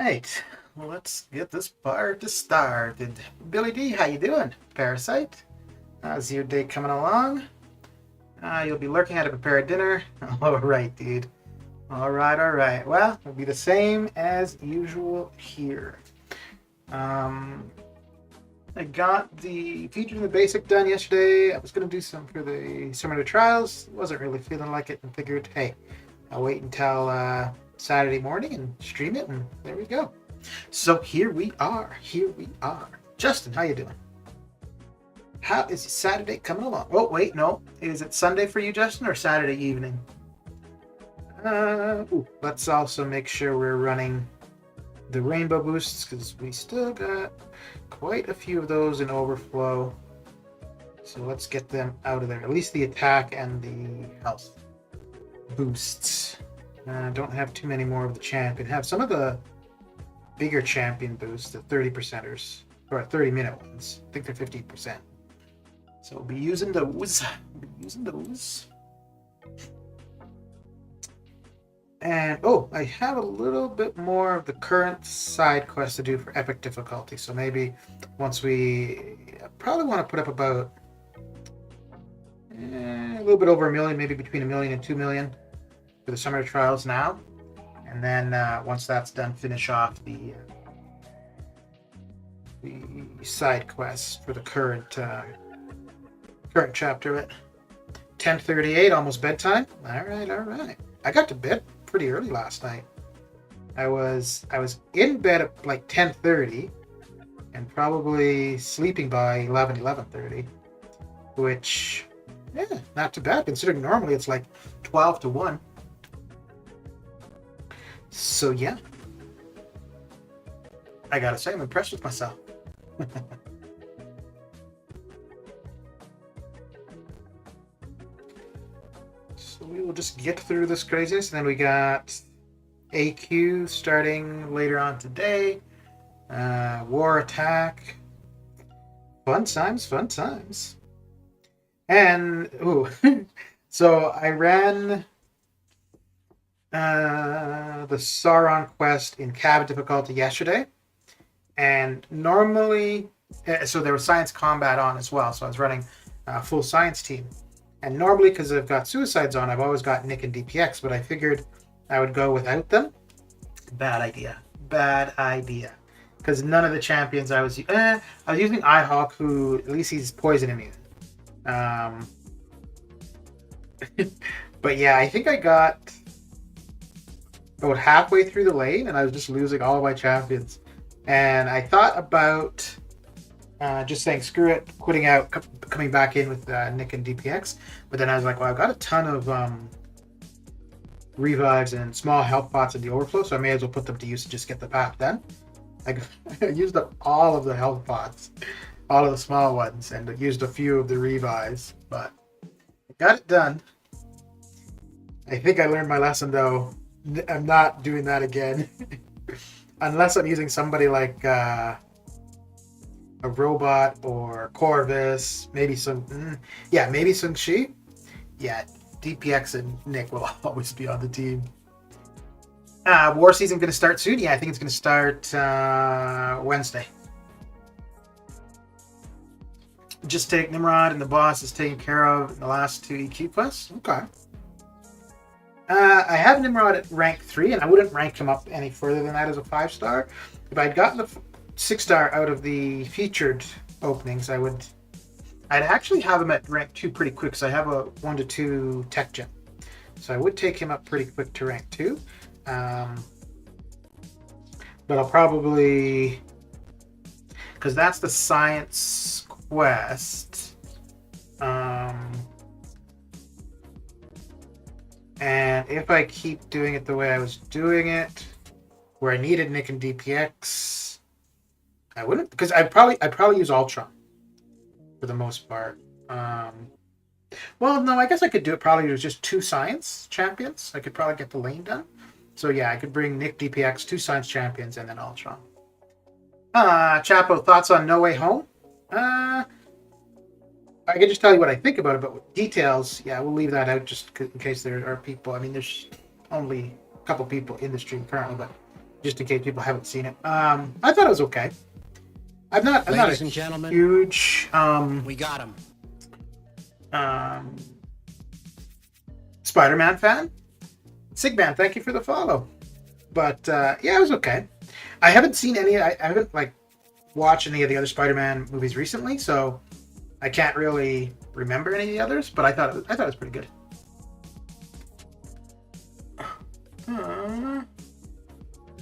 right, let's get this party started. Billy D, how you doing? Parasite, how's your day coming along? You'll be lurking how to prepare a dinner. All right, dude. All right, all right. Well, it'll be the same as usual here. Um, I got the feature and the basic done yesterday. I was going to do some for the summer trials. Wasn't really feeling like it and figured, hey, I'll wait until Saturday morning and stream it, and there we go. So here we are. Here we are. Justin, how you doing? How is Saturday coming along? Oh, wait, no. Is it Sunday for you, Justin, or Saturday evening? Let's also make sure we're running the rainbow boosts because we still got quite a few of those in overflow. So let's get them out of there. At least the attack and the health boosts. Don't have too many more of the champion. Have some of the bigger champion boosts, the 30%ers, or 30-minute ones. I think they're 15%. So we'll be using those. And, I have a little bit more of the current side quest to do for epic difficulty. So maybe once I probably want to put up about a little bit over 1 million, maybe between 1 million and 2 million for the summer trials now. And then once that's done, finish off the side quests for the current chapter at 10:38, almost bedtime. All right. I got to bed pretty early last night. I was in bed at like 10:30 and probably sleeping by 11:30, which not too bad considering normally it's like 12 to 1. So yeah, I gotta say I'm impressed with myself. So we will just get through this craziness, and then we got AQ starting later on today. War attack. Fun times. And so I ran the Sauron quest in cabin difficulty yesterday, and normally, so there was science combat on as well. So I was running a full science team. And normally, because I've got suicides on, I've always got Nick and DPX, but I figured I would go without them. Bad idea. Because none of the champions I was using iHawk, who at least he's poison immune. But yeah, I think I got about halfway through the lane, and I was just losing all of my champions. And I thought about just saying screw it, quitting out, coming back in with Nick and DPX. But then I was like, well, I've got a ton of revives and small health pots in the overflow, so I may as well put them to use to just get the path done. I used up all of the health pots, all of the small ones, and used a few of the revives, but I got it done. I think I learned my lesson, though. I'm not doing that again. Unless I'm using somebody like a robot or Corvus, maybe some Shi. Yeah, DPX and Nick will always be on the team. War season going to start soon? Yeah, I think it's going to start Wednesday. Just take Nimrod, and the boss is taken care of in the last 2 EQ quests. Okay. I have Nimrod at rank 3, and I wouldn't rank him up any further than that as a 5-star. If I'd gotten the 6-star out of the featured openings, I'd actually have him at rank 2 pretty quick, because I have a 1 to 2 tech gem. So I would take him up pretty quick to rank 2. But I'll probably, because that's the science quest. And if I keep doing it the way I was doing it, where I needed Nick and DPX, I wouldn't, because I'd probably use Ultron for the most part. Well, no, I guess I could do it probably with just 2 science champions. I could probably get the lane done. So yeah, I could bring Nick, DPX, 2 science champions, and then Ultron. Chapo, thoughts on No Way Home? I can just tell you what I think about it, but with details, yeah, we'll leave that out just in case there are people. I mean, there's only a couple people in the stream currently, but just in case people haven't seen it. I thought it was okay. I'm not Ladies a and gentlemen, huge we got him. Spider-Man fan. Sigman, thank you for the follow. But yeah, it was okay. I haven't seen any. I haven't like watched any of the other Spider-Man movies recently, so I can't really remember any of the others. But I thought it was pretty good.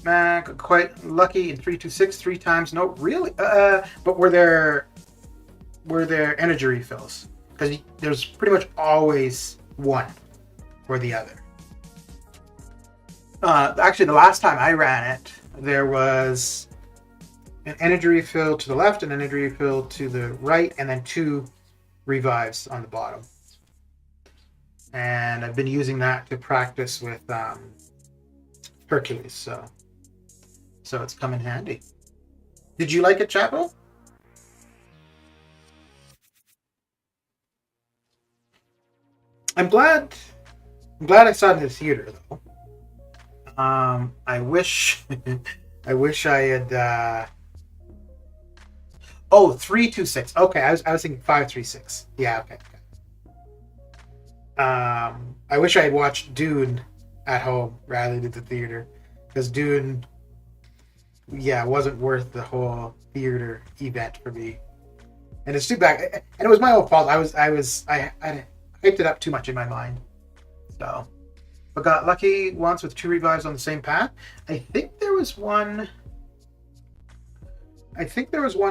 Mac, quite lucky in 326 three times. No, really. But were there energy refills? Because there's pretty much always one or the other. Actually, the last time I ran it, there was an energy refill to the left, an energy refill to the right, and then 2 revives on the bottom. And I've been using that to practice with Hercules, so it's come in handy. Did you like it, Chapel? I'm glad I saw it in the theater though. I wish I had 326. Okay, I was thinking 536. Yeah, okay. I wish I had watched Dune at home rather than the theater, because Dune, wasn't worth the whole theater event for me. And it's too bad, and it was my own fault. I hyped it up too much in my mind. So, but got lucky once with 2 revives on the same path. I think there was one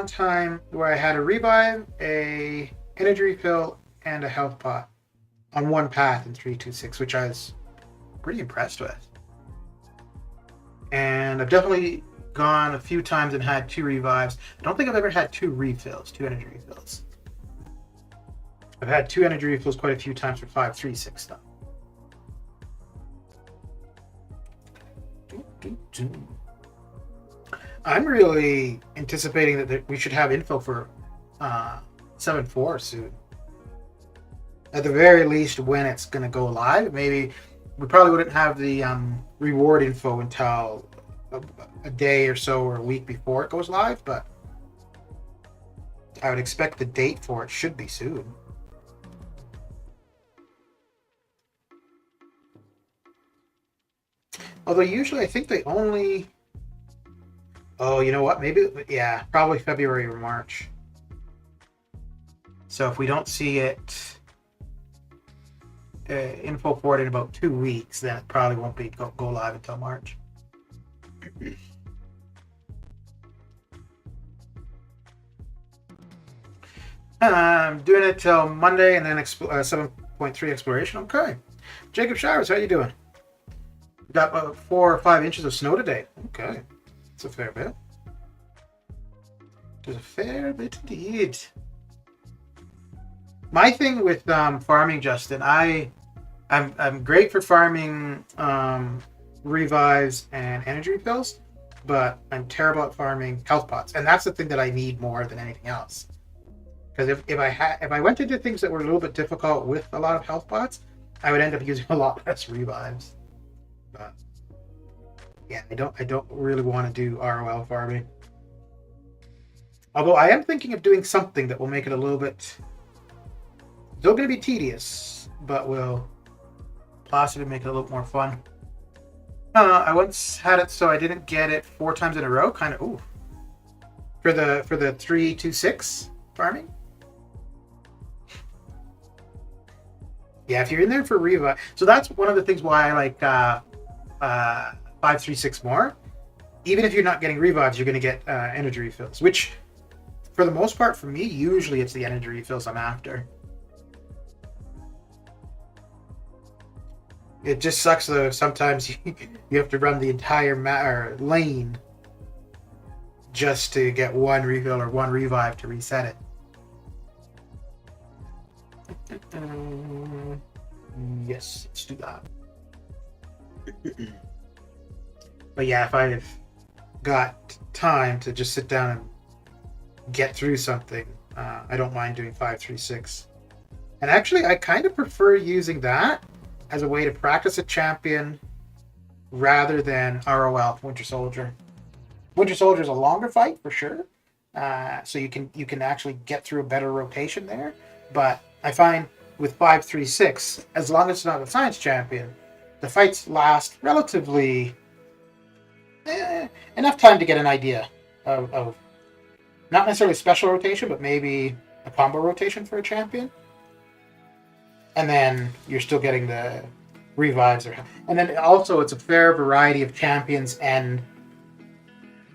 time where I had a revive, a energy refill, and a health pot on one path in 326, which I was pretty impressed with. And I've definitely gone a few times and had 2 revives. I don't think I've ever had 2 energy refills. I've had 2 energy refills quite a few times for 536 stuff. I'm really anticipating that we should have info for 7.4 soon. At the very least, when it's going to go live. Maybe we probably wouldn't have the reward info until a day or so or a week before it goes live, but I would expect the date for it should be soon. Although usually I think they only... Oh, you know what? Maybe, yeah, probably February or March. So if we don't see it info for it in about 2 weeks, then it probably won't be go live until March. I'm doing it till Monday, and then 7.3 exploration. Okay. Jacob Shires, how you doing? We got about 4 or 5 inches of snow today. Okay. It's a fair bit. There's a fair bit indeed. My thing with farming, Justin, I'm great for farming revives and energy refills, but I'm terrible at farming health pots, and that's the thing that I need more than anything else. Because if I went into things that were a little bit difficult with a lot of health pots, I would end up using a lot less revives. But yeah, I don't really want to do ROL farming. Although I am thinking of doing something that will make it a little bit... Still going to be tedious, but will possibly make it a little more fun. I once had it so I didn't get it 4 times in a row. Kind of, ooh. For the 326 farming. Yeah, if you're in there for revive, so that's one of the things why I like 536 more. Even if you're not getting revives, you're going to get energy refills, which, for the most part, for me, usually it's the energy refills I'm after. It just sucks though. Sometimes you have to run the entire lane just to get 1 refill or 1 revive to reset it. Yes, let's do that. But yeah, if I've got time to just sit down and get through something, I don't mind doing 536. And actually, I kind of prefer using that as a way to practice a champion rather than ROL, Winter Soldier. Winter Soldier is a longer fight for sure, so you can actually get through a better rotation there. But I find with 536, as long as it's not a science champion, the fights last relatively enough time to get an idea of not necessarily special rotation, but maybe a combo rotation for a champion. And then you're still getting the revives, and then also it's a fair variety of champions, and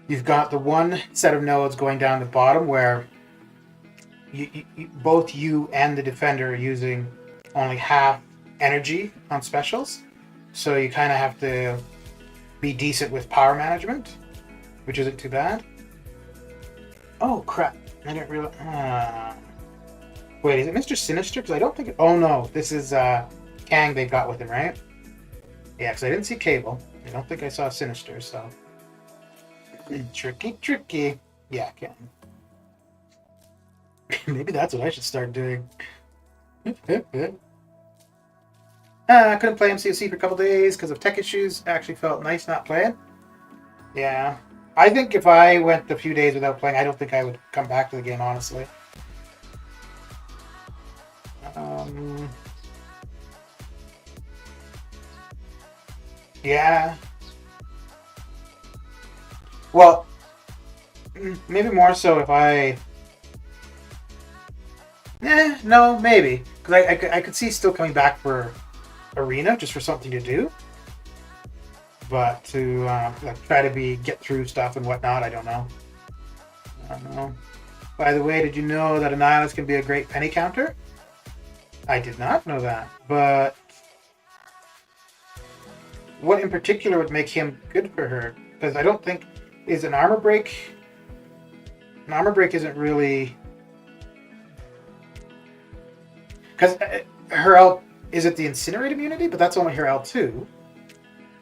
you've got the one set of nodes going down the bottom where both you and the defender are using only half energy on specials, so you kind of have to be decent with power management, which isn't too bad. Oh crap! I didn't realize. Wait, is it Mr. Sinister? Because I don't think. Oh no, this is Kang they've got with him, right? Yeah, because I didn't see Cable. I don't think I saw Sinister, so tricky. Yeah, Kang. Maybe that's what I should start doing. I couldn't play MCOC for a couple days because of tech issues. Actually felt nice not playing. Yeah. I think if I went a few days without playing, I don't think I would come back to the game, honestly. Yeah. Well, maybe more so if I... no, maybe. Because I could see still coming back for Arena, just for something to do. But to like try to get through stuff and whatnot, I don't know. By the way, did you know that Annihilus can be a great penny counter? I did not know that, but what in particular would make him good for her? Because I don't think is an armor break. An armor break isn't really because her L is it the incinerate immunity, but that's only her L2,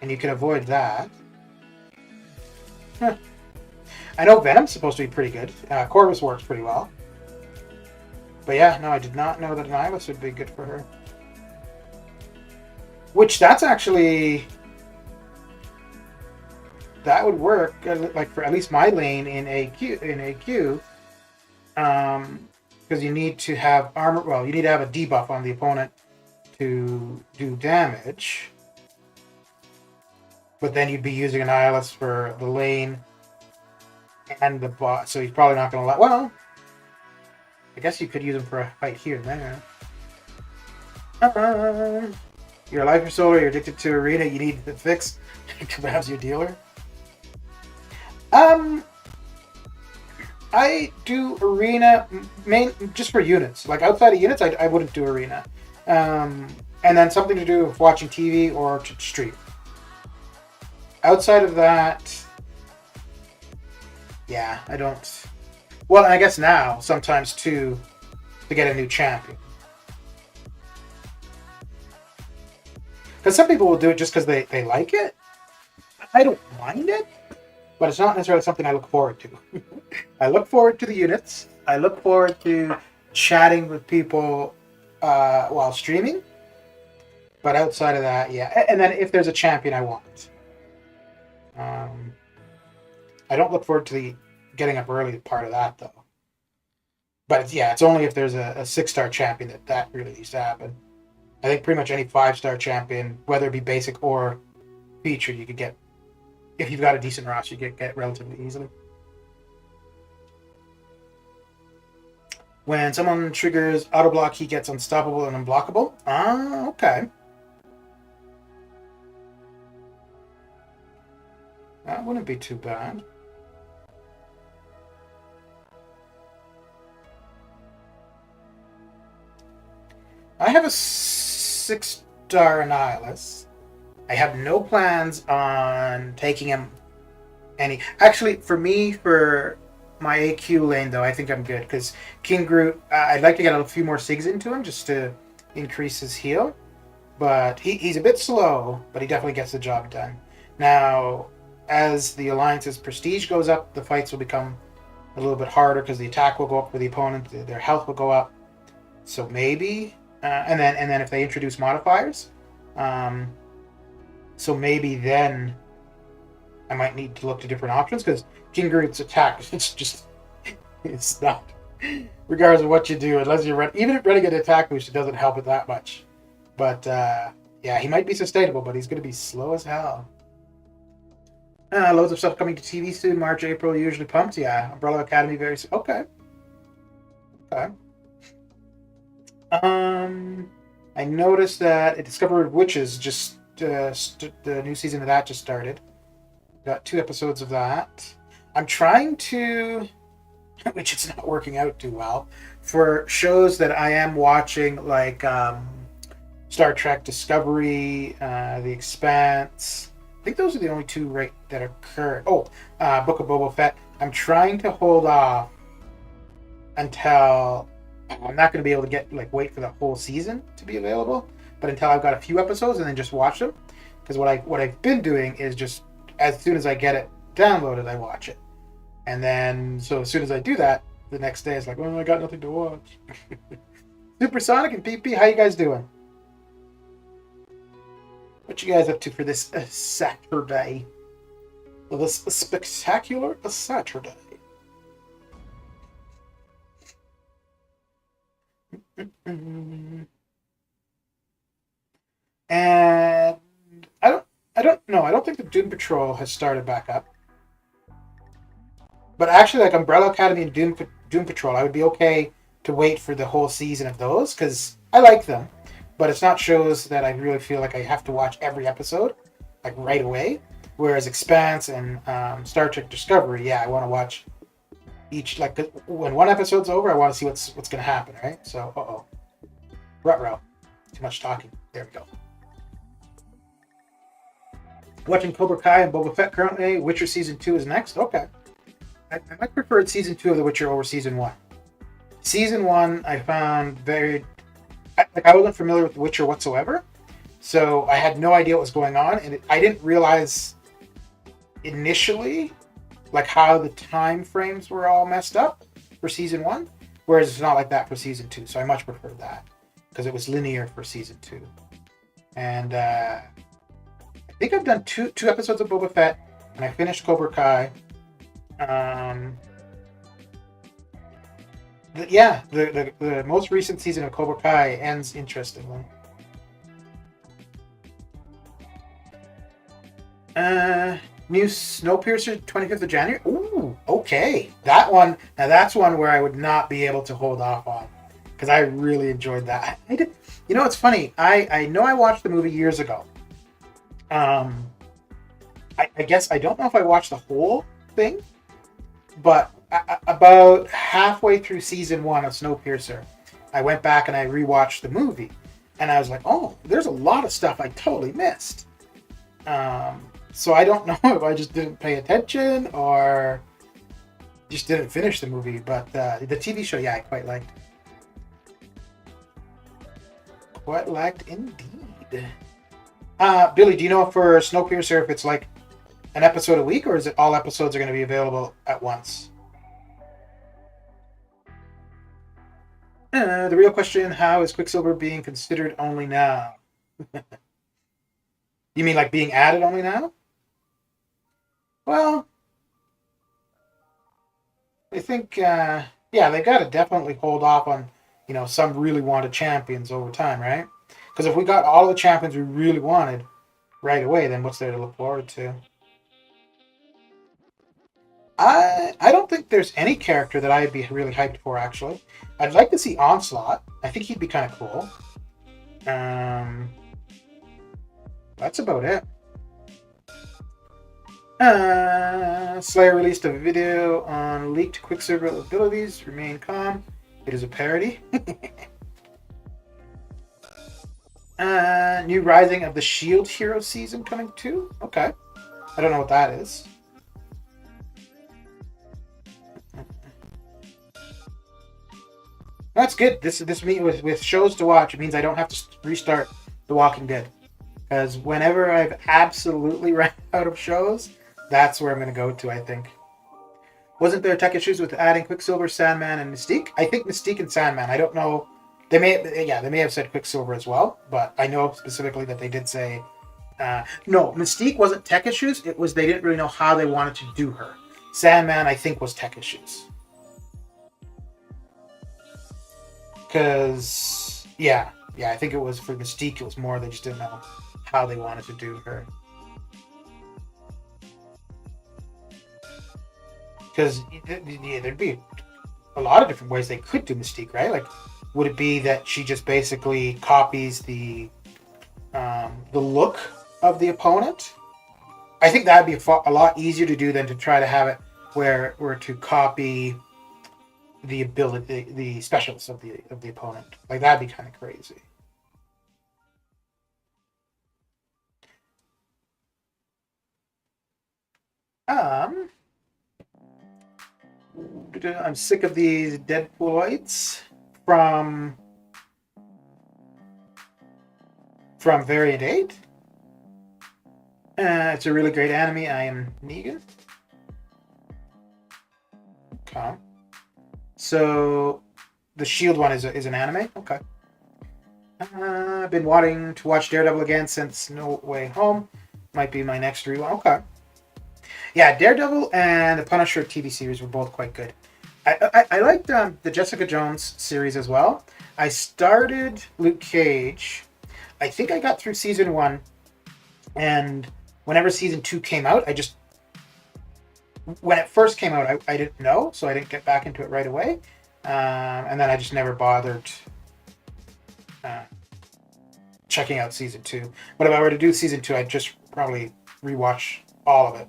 and you can avoid that. Huh. I know Venom's supposed to be pretty good. Corvus works pretty well. But yeah, no, I did not know that Annihilus would be good for her. Which, that's actually... That would work, like, for at least my lane in AQ. Because you need to have armor... Well, you need to have a debuff on the opponent to do damage. But then you'd be using Annihilus for the lane and the bot, so he's probably not going to let... Well... I guess you could use them for a fight here and there. You're a lifer solar, you're addicted to Arena, you need the fix. Perhaps your dealer. I do Arena just for units. Like outside of units, I wouldn't do Arena. And then something to do with watching TV or to stream. Outside of that, yeah, I don't... Well, I guess now, sometimes, too, to get a new champion. Because some people will do it just because they like it. I don't mind it, but it's not necessarily something I look forward to. I look forward to the units. I look forward to chatting with people while streaming. But outside of that, yeah. And then if there's a champion I want. I don't look forward to the getting up early part of that, though. But yeah, it's only if there's a 6-star champion that really needs to happen. I think pretty much any 5-star champion, whether it be basic or featured, you could get, if you've got a decent roster, you get relatively easily. When someone triggers auto block, he gets unstoppable and unblockable. Ah, okay. That wouldn't be too bad. I have a 6-star Annihilus. I have no plans on taking him any... Actually, for me, for my AQ lane, though, I think I'm good. Because King Groot, I'd like to get a few more SIGs into him just to increase his heal. But he's a bit slow, but he definitely gets the job done. Now, as the Alliance's prestige goes up, the fights will become a little bit harder because the attack will go up for the opponent, their health will go up. So maybe... and then if they introduce modifiers, So maybe then I might need to look to different options because King Groot's attack, it's not. Regardless of what you do, unless you're even if Renegade attack boost, it doesn't help it that much. But yeah, he might be sustainable, but he's going to be slow as hell. Loads of stuff coming to TV soon. March, April, usually pumped. Yeah, Umbrella Academy very soon. Okay. Okay. I noticed that Discovered Witches just the new season of that just started. Got 2 episodes of that. I'm trying to, which it's not working out too well, for shows that I am watching, like Star Trek Discovery, The Expanse. I think those are the only 2 right that are current. Oh, Book of Boba Fett. I'm trying to hold off until I'm not going to be able to wait for the whole season to be available, but until I've got a few episodes and then just watch them. Because what I've been doing is just as soon as I get it downloaded, I watch it, and then so as soon as I do that, the next day it's like, oh, I got nothing to watch. Supersonic and PP, how you guys doing? What you guys up to for this Saturday? Well, this spectacular Saturday. And I don't know. I don't think the Doom Patrol has started back up. But actually, like Umbrella Academy and Doom Patrol, I would be okay to wait for the whole season of those because I like them. But it's not shows that I really feel like I have to watch every episode like right away. Whereas Expanse and Star Trek Discovery, yeah, I want to watch each, like when one episode's over, I want to see what's going to happen, right? So, Ruh-roh. Too much talking. There we go. Watching Cobra Kai and Boba Fett currently. Witcher Season 2 is next. Okay. I might prefer Season 2 of The Witcher over Season 1. Season 1 I found very... I wasn't familiar with The Witcher whatsoever, so I had no idea what was going on, and I didn't realize initially how the time frames were all messed up for Season 1, whereas it's not like that for Season 2, so I much preferred that, because it was linear for Season 2. And I think I've done two episodes of Boba Fett, and I finished Cobra Kai. The most recent season of Cobra Kai ends interestingly. New Snowpiercer, 25th of January. Ooh, okay. That one, now that's one where I would not be able to hold off on, because I really enjoyed that. I did. You know, it's funny. I know I watched the movie years ago. I guess I don't know if I watched the whole thing, but about halfway through season 1 of Snowpiercer, I went back and I rewatched the movie, and I was like, oh, there's a lot of stuff I totally missed. So I don't know if I just didn't pay attention or just didn't finish the movie, but the TV show, yeah, I quite liked. Quite liked indeed. Billy, do you know for Snowpiercer if it's like an episode a week, or is it all episodes are going to be available at once? The real question, how is Quicksilver being considered only now? You mean like being added only now? Well, I think, yeah, they got to definitely hold off on, some really wanted champions over time, right? Because if we got all the champions we really wanted right away, then what's there to look forward to? I don't think there's any character that I'd be really hyped for, actually. I'd like to see Onslaught. I think he'd be kind of cool. That's about it. Slayer released a video on leaked Quicksilver abilities. Remain calm. It is a parody. New Rising of the Shield Hero season coming too? Okay. I don't know what that is. That's good. This means with shows to watch, it means I don't have to restart The Walking Dead. Because whenever I've absolutely ran out of shows, that's where I'm going to go to, I think. Wasn't there tech issues with adding Quicksilver, Sandman, and Mystique? I think Mystique and Sandman. I don't know. They may have said Quicksilver as well, but I know specifically that they did say No, Mystique wasn't tech issues. It was they didn't really know how they wanted to do her. Sandman, I think, was tech issues. Because, yeah, I think it was for Mystique. It was more they just didn't know how they wanted to do her. Because there'd be a lot of different ways they could do Mystique, right? Like, would it be that she just basically copies the look of the opponent? I think that'd be a lot easier to do than to try to have it where to copy the ability, the specials of the opponent. Like, that'd be kind of crazy. I'm sick of these Deadpoolites from Variant 8. It's a really great anime. I am Negan. Okay. So the Shield one is an anime. Okay. I've been wanting to watch Daredevil again since No Way Home. Might be my next rewatch. Okay. Yeah, Daredevil and the Punisher TV series were both quite good. I liked the Jessica Jones series as well. I started Luke Cage. I think I got through season 1, and whenever season 2 came out, when it first came out, I didn't know, so I didn't get back into it right away. And then I just never bothered checking out season 2. But if I were to do season 2, I'd just probably rewatch all of it.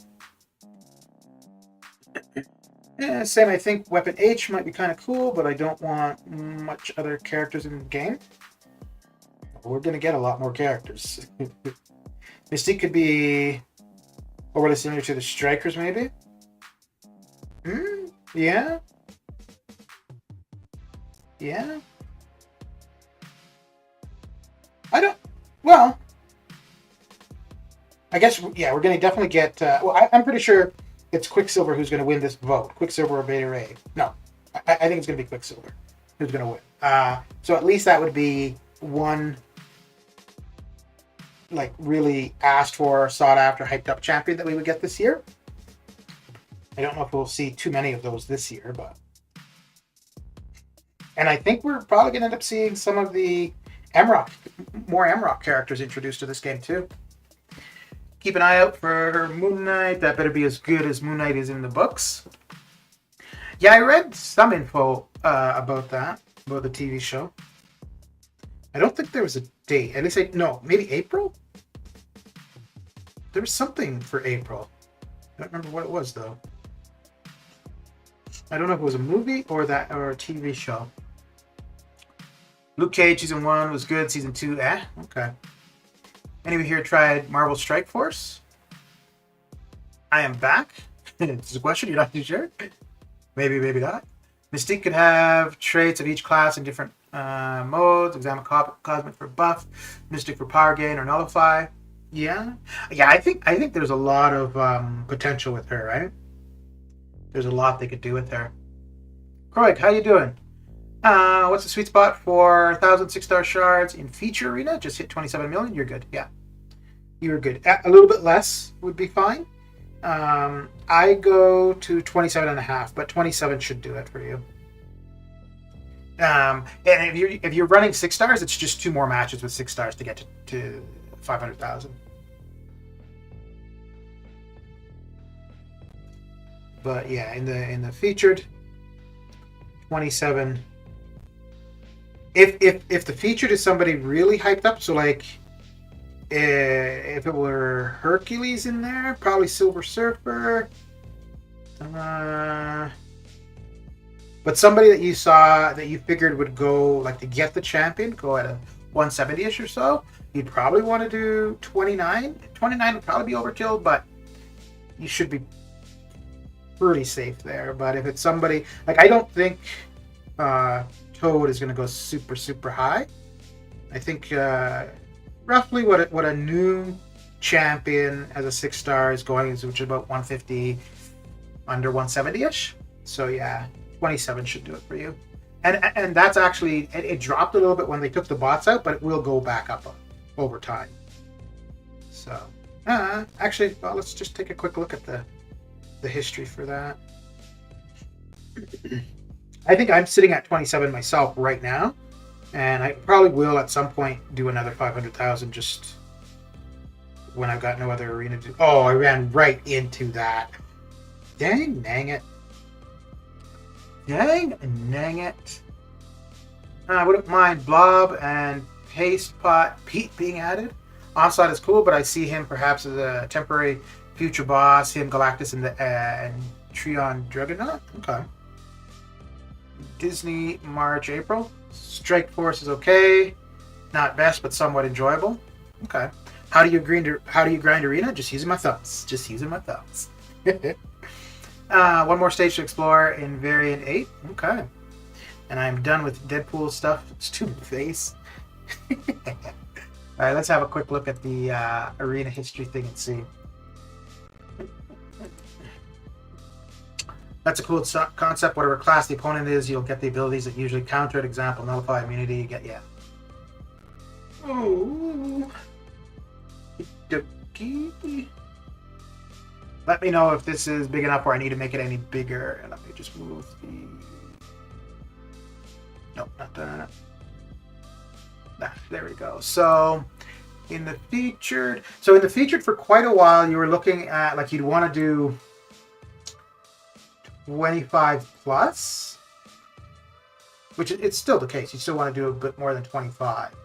Yeah, same, I think Weapon H might be kind of cool, but I don't want much other characters in the game. We're going to get a lot more characters. Mystique could be overly similar to the Strikers, maybe? Yeah? Yeah? Well, I guess, yeah, we're going to definitely get... I'm pretty sure it's Quicksilver who's going to win this vote. Quicksilver or Beta Ray. No, I think it's going to be Quicksilver who's going to win. So at least that would be one, like, really asked for, sought after, hyped up champion that we would get this year. I don't know if we'll see too many of those this year, but... And I think we're probably going to end up seeing some of the more MROC characters introduced to this game too. Keep an eye out for Moon Knight. That better be as good as Moon Knight is in the books. Yeah, I read some info about that, about the TV show. I don't think there was a date. At least maybe April? There was something for April. I don't remember what it was though. I don't know if it was a movie or a TV show. Luke Cage season 1 was good. Season 2, okay. Anyone here tried Marvel Strike Force? I am back. It's a question. You're not too sure. Maybe, maybe not. Mystique could have traits of each class in different modes. Examine Cosmic for buff, Mystic for power gain or nullify. Yeah. I think there's a lot of potential with her, right? There's a lot they could do with her. Craig, how you doing? What's the sweet spot for 1,000 6-star shards in feature arena? Just hit 27 million. You're good. Yeah, you're good. A little bit less would be fine. I go to 27.5, but 27 should do it for you. And if you're running 6 stars, it's just 2 more matches with 6 stars to get to 500,000. But yeah, in the featured, 27. If the featured is somebody really hyped up, so like if it were Hercules in there, probably Silver Surfer. But somebody that you saw that you figured would go, like, to get the champion, go at a 170-ish or so, you'd probably want to do 29. 29 would probably be overkill, but you should be pretty safe there. But if it's somebody, like, I don't think Toad is going to go super, super high. I think roughly what a new champion as a 6-star is going, which is about 150, under 170-ish. So yeah, 27 should do it for you. And that's actually, it dropped a little bit when they took the bots out, but it will go back up over time. So, actually, well, let's just take a quick look at the history for that. I think I'm sitting at 27 myself right now, and I probably will at some point do another 500,000 just when I've got no other arena to... Oh, I ran right into that. Dang it. Dang it. I wouldn't mind Blob and Paste Pot Pete being added. Onslaught is cool, but I see him perhaps as a temporary future boss. Him, Galactus, and Treon Juggernaut. Okay. Disney, March, April. Strike Force is okay. Not best, but somewhat enjoyable. Okay. How do you grind arena? Just using my thumbs. One more stage to explore in Variant 8. Okay. And I'm done with Deadpool stuff. Stupid face. Alright, let's have a quick look at the arena history thing and see. That's a cool concept. Whatever class the opponent is, you'll get the abilities that usually counter it. Example, nullify, immunity, you get, yeah. Oh. Let me know if this is big enough or I need to make it any bigger. And let me just move the... Nope, not that. There we go. So in the featured for quite a while, you were looking at, like, you'd want to do 25 plus, which it's still the case. You still want to do a bit more than 25.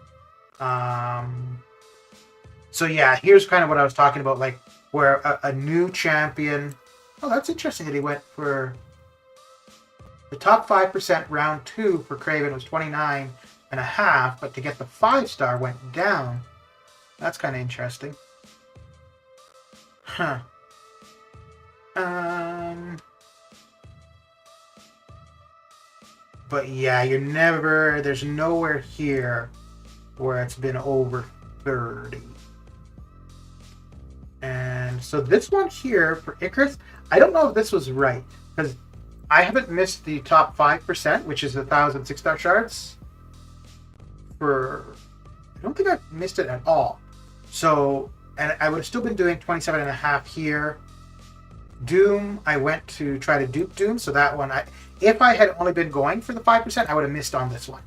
So yeah, here's kind of what I was talking about, like where a new champion. Oh, that's interesting that he went for the top 5%. Round 2 for Craven was 29.5, but to get the 5-star went down. That's kind of interesting. Huh. But yeah, there's nowhere here where it's been over 30. And so this one here for Icarus, I don't know if this was right, because I haven't missed the top 5%, which is 1,000 6-star shards. I don't think I've missed it at all. So, and I would have still been doing 27.5 here. Doom, I went to try to dupe Doom, so that one, if I had only been going for the 5%, I would have missed on this one.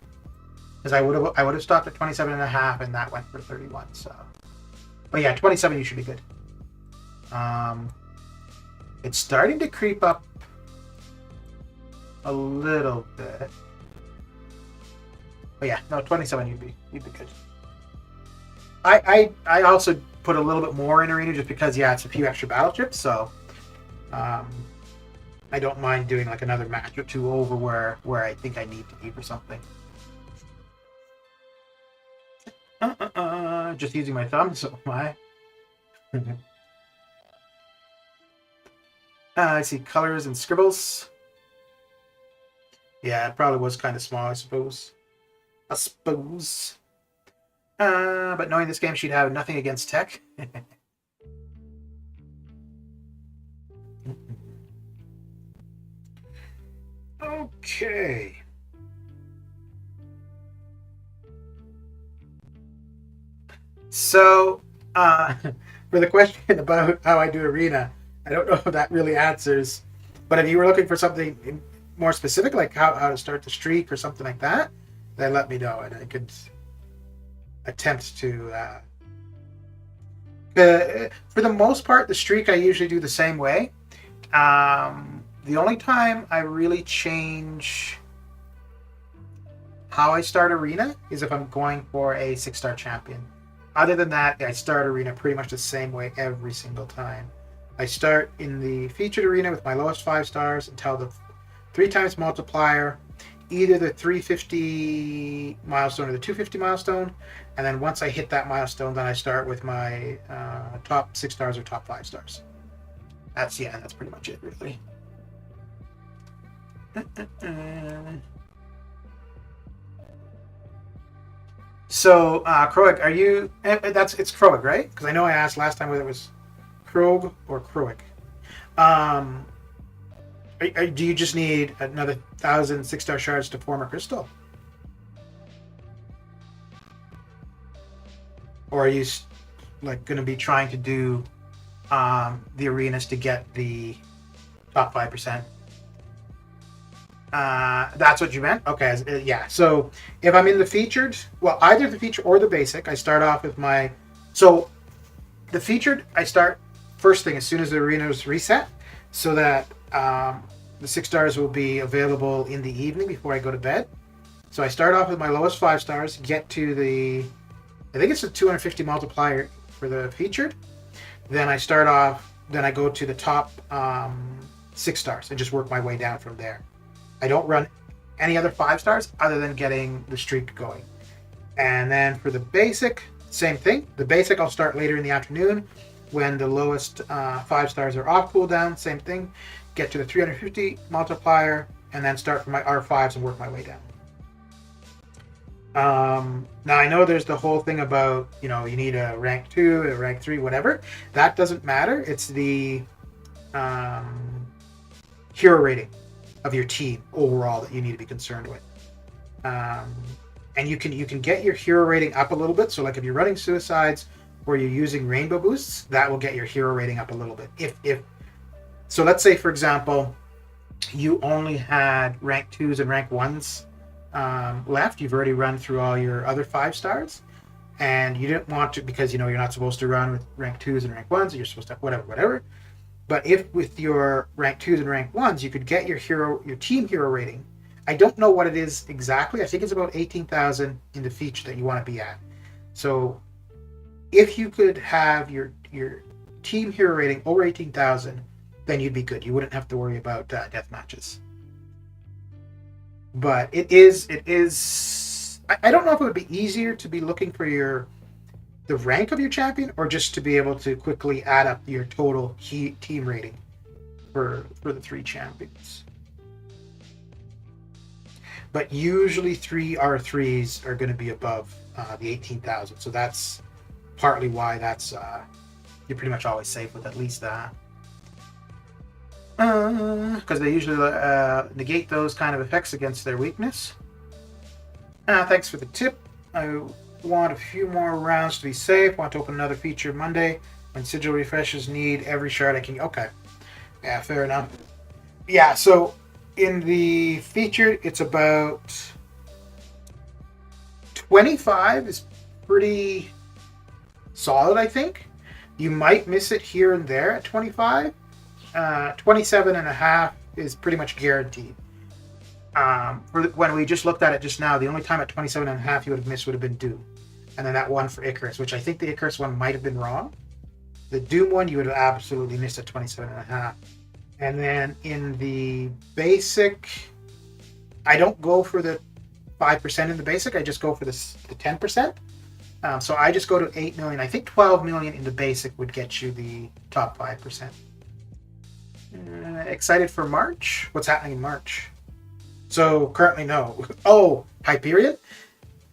Because I would have stopped at 27.5, and that went for 31. So, but yeah, 27 you should be good. It's starting to creep up a little bit. But yeah, no, 27 you'd be good. I also put a little bit more in arena just because, yeah, it's a few extra battle chips, so I don't mind doing like another match or two over where I think I need to be for something. Just using my thumb, so my. I see colors and scribbles. Yeah, it probably was kind of small, I suppose. But knowing this game, she'd have nothing against tech. Okay. So, for the question about how I do arena, I don't know if that really answers, but if you were looking for something more specific, like how to start the streak or something like that, then let me know and I could attempt to. For the most part, the streak I usually do the same way. The only time I really change how I start arena is if I'm going for a 6-star champion. Other than that, I start arena pretty much the same way every single time. I start in the featured arena with my lowest 5 stars until the 3 times multiplier, either the 350 milestone or the 250 milestone, and then once I hit that milestone, then I start with my top 6 stars or top 5 stars. That's pretty much it, really. So, Kroig, are you? It's Kroig, right? Because I know I asked last time whether it was Kroig or Kroig. Do you just need another 1,000 6-star shards to form a crystal? Or are you like going to be trying to do the arenas to get the top 5%. That's what you meant? Okay, yeah. So if I'm in the featured, well, either the featured or the basic, I start off with my... So the featured, I start first thing as soon as the arena is reset, so that the 6 stars will be available in the evening before I go to bed. So I start off with my lowest 5 stars, get to the... I think it's a 250 multiplier for the featured. Then I go to the top 6 stars and just work my way down from there. I don't run any other 5 stars other than getting the streak going. And then for the basic, same thing. The basic I'll start later in the afternoon when the lowest 5 stars are off cooldown. Same thing. Get to the 350 multiplier and then start from my R5s and work my way down. Now I know there's the whole thing about, you need a rank 2, a rank 3, whatever. That doesn't matter. It's the hero rating of your team overall that you need to be concerned with. And you can get your hero rating up a little bit. So like if you're running suicides or you're using rainbow boosts, that will get your hero rating up a little bit. So let's say, for example, you only had rank 2s and rank 1s left. You've already run through all your other 5 stars, and you didn't want to, because you're not supposed to run with rank 2s and rank 1s. You're supposed to have whatever. But if with your rank 2s and rank 1s, you could get your team hero rating. I don't know what it is exactly. I think it's about 18,000 in the feature that you want to be at. So if you could have your team hero rating over 18,000, then you'd be good. You wouldn't have to worry about death matches. But it is. I don't know if it would be easier to be looking for the rank of your champion, or just to be able to quickly add up your total team rating for the 3 champions. But usually 3 R3s are going to be above the 18,000, so that's partly why that's you're pretty much always safe with at least that. Because they usually negate those kind of effects against their weakness. Thanks for the tip. I want a few more rounds to be safe. Want to open another feature Monday when sigil refreshes need every shard I can. Okay. Yeah, fair enough. Yeah, so in the feature, it's about 25 is pretty solid, I think. You might miss it here and there at 25. 27.5 is pretty much guaranteed. When we just looked at it just now, the only time at 27.5 you would have missed would have been Doom. And then that one for Icarus, which I think the Icarus one might have been wrong. The Doom one you would have absolutely missed at 27.5. And then in the basic, I don't go for the 5% in the basic, I just go for the 10%. So I just go to 8 million. I think 12 million in the basic would get you the top 5%. Excited for March? What's happening in March? So currently no. Oh, Hyperion?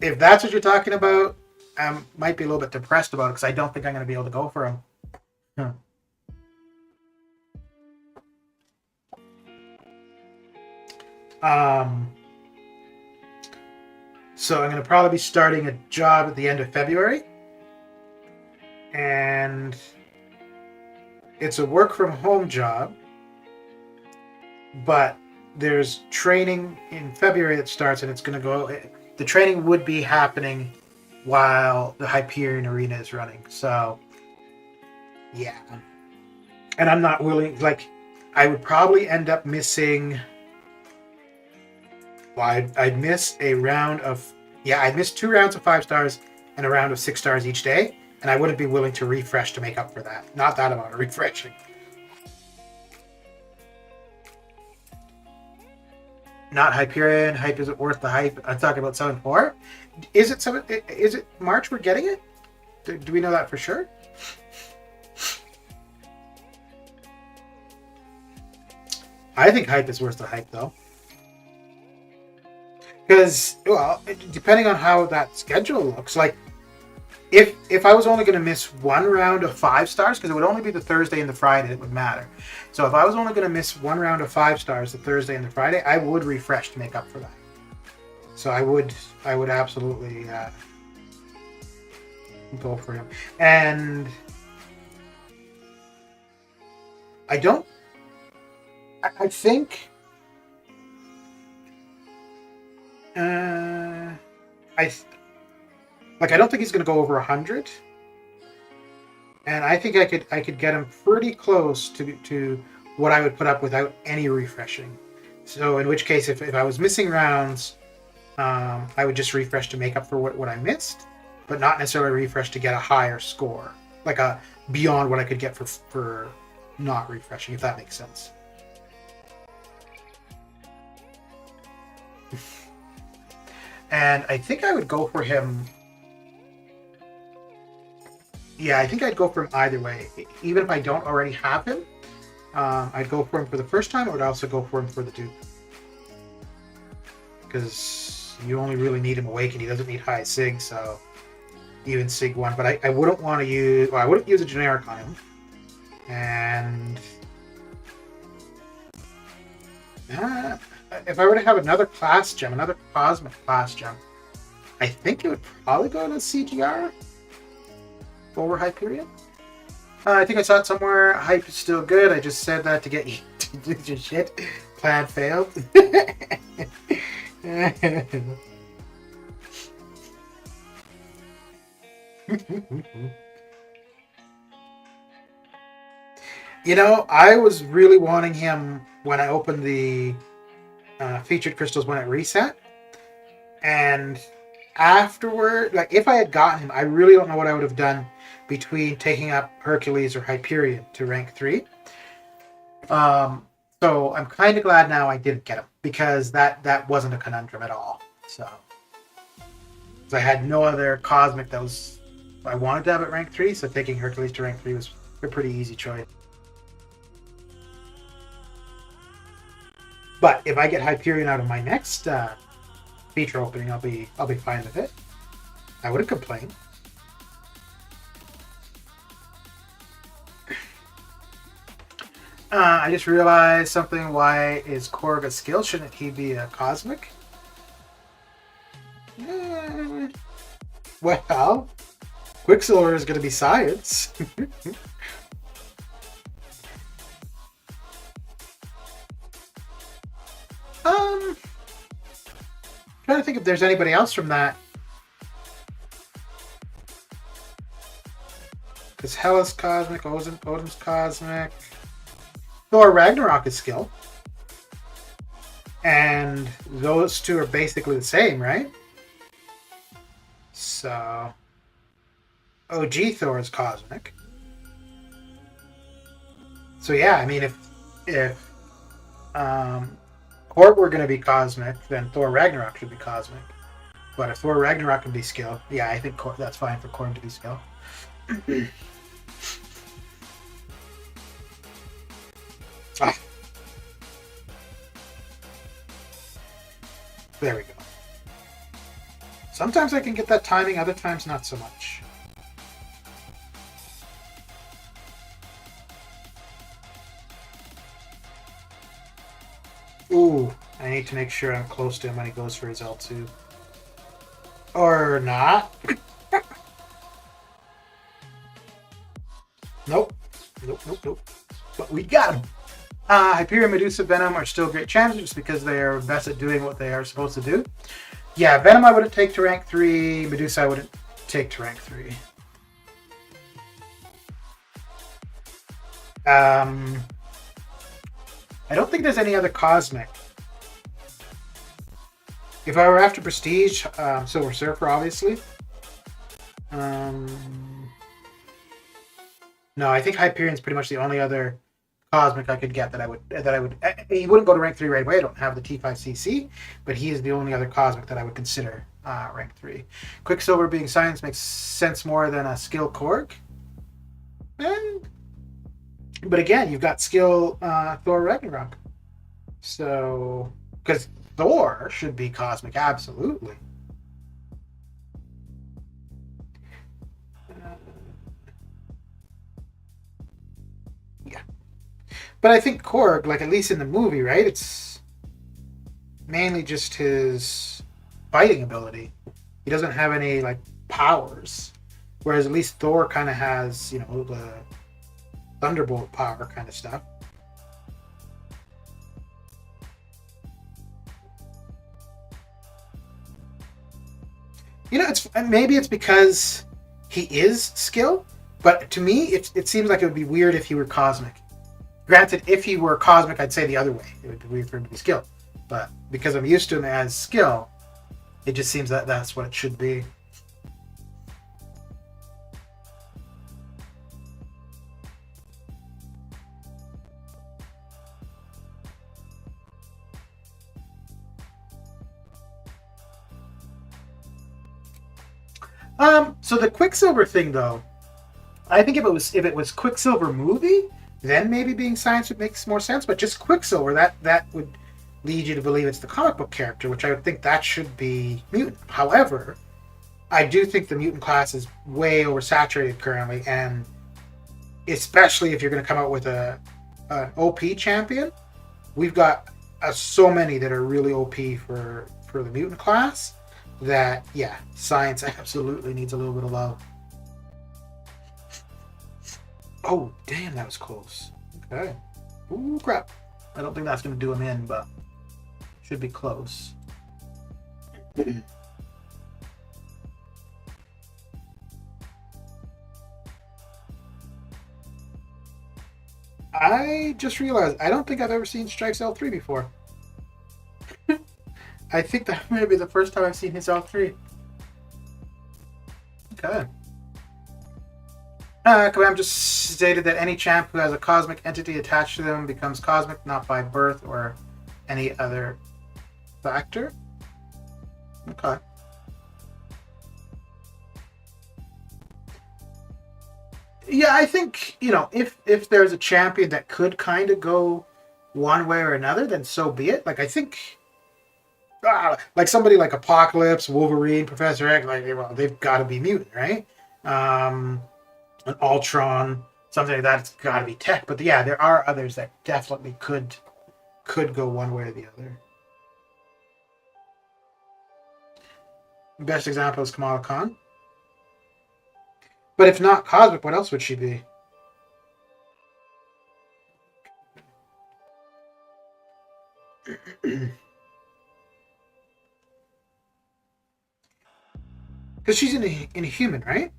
If that's what you're talking about, I might be a little bit depressed about it because I don't think I'm going to be able to go for him. So I'm going to probably be starting a job at the end of February. And it's a work from home job. But there's training in February that starts, and it's going to go... The training would be happening while the Hyperion Arena is running. So, yeah. And I'm not willing... I would probably end up missing... Well, I'd miss a round of... Yeah, I'd miss 2 rounds of 5 stars and a round of 6 stars each day. And I wouldn't be willing to refresh to make up for that. Not that amount of refreshing. Not Hyperion. Hype isn't worth the hype. I'm talking about 7-4. Is it March we're getting it? Do we know that for sure? I think hype is worth the hype, though. Because, well, depending on how that schedule looks, like, if I was only going to miss 1 round of 5 stars, because it would only be the Thursday and the Friday that would matter. So if I was only going to miss 1 round of 5 stars, the Thursday and the Friday, I would refresh to make up for that. So I would absolutely Go for him. And I don't. I think. I don't think he's going to go over 100, and I think I could get him pretty close to what I would put up without any refreshing. So in which case, if I was missing rounds, I would just refresh to make up for what I missed, but not necessarily refresh to get a higher score, like a beyond what I could get for not refreshing, if that makes sense. And I think I would go for him. Yeah, I think I'd go for him either way. Even if I don't already have him, I'd go for him for the first time. I would also go for him for the dupe. Because you only really need him awake, and he doesn't need high sig, so even sig 1. But I wouldn't want to use... Well, I wouldn't use a generic on him. And... if I were to have another class gem, another cosmic class gem, I think it would probably go to CGR over Hyperion. I think I saw it somewhere. Hype is still good. I just said that to get you to do your shit. Plan failed. You know, I was really wanting him when I opened the featured crystals when it reset, and afterward, like if I had gotten him, I really don't know what I would have done between taking up Hercules or Hyperion to rank 3. So I'm kind of glad now I didn't get him, because that wasn't a conundrum at all. So I had no other cosmic that was I wanted to have at rank 3, so taking Hercules to rank 3 was a pretty easy choice. But if I get Hyperion out of my next feature opening, I'll be fine with it. I wouldn't complain. I just realized something. Why is Korg a skill? Shouldn't he be a cosmic? Well, Quicksilver is going to be science. Trying to think if there's anybody else from that. Because Hela's cosmic, Odin's cosmic. Thor Ragnarok is skill. And those two are basically the same, right? So OG Thor is cosmic. So yeah, I mean if Korg were going to be cosmic, then Thor Ragnarok should be cosmic. But if Thor Ragnarok can be skill, yeah, I think that's fine for Korg to be skill. There we go. Sometimes I can get that timing, other times not so much. Ooh, I need to make sure I'm close to him when he goes for his L2. Or not. Nope. But we got him. Hyperion, Medusa, Venom are still great champions just because they are best at doing what they are supposed to do. Yeah, Venom I wouldn't take to rank 3. Medusa I wouldn't take to rank 3. I don't think there's any other cosmic. If I were after Prestige, Silver Surfer, obviously. No, I think Hyperion's pretty much the only other cosmic I could get that I would. He wouldn't go to rank 3 right away. I don't have the T5CC, but he is the only other cosmic that I would consider rank 3. Quicksilver being science makes sense more than a skill Korg. But again, you've got skill Thor Ragnarok. So, because Thor should be cosmic, absolutely. Yeah. But I think Korg, like at least in the movie, right? It's mainly just his fighting ability. He doesn't have any like powers. Whereas at least Thor kind of has, you know, the Thunderbolt power kind of stuff. You know, maybe it's because he is skill, but to me, it seems like it would be weird if he were cosmic. Granted, if he were cosmic, I'd say the other way. It would be weird for him to be skill. But because I'm used to him as skill, it just seems that that's what it should be. So the Quicksilver thing, though, I think if it was Quicksilver movie, then maybe being science would make more sense. But just Quicksilver, that would lead you to believe it's the comic book character, which I would think that should be mutant. However, I do think the mutant class is way oversaturated currently, and especially if you're going to come out with an OP champion, we've got so many that are really OP for the mutant class that, yeah, science absolutely needs a little bit of love. Oh, damn, that was close. Okay. Ooh, crap. I don't think that's going to do him in, but should be close. I just realized I don't think I've ever seen Strike's L3 before. I think that may be the first time I've seen his L3. Okay. Kabam just stated that any champ who has a cosmic entity attached to them becomes cosmic, not by birth or any other factor. Okay. Yeah, I think, you know, if there's a champion that could kind of go one way or another, then so be it. Like, I think, like somebody like Apocalypse, Wolverine, Professor X, like, well, they've got to be mutant, right? An Ultron, something like that, it's got to be tech. But yeah, there are others that definitely could go one way or the other. Best example is Kamala Khan. But if not cosmic, what else would she be? Because she's in a human, right?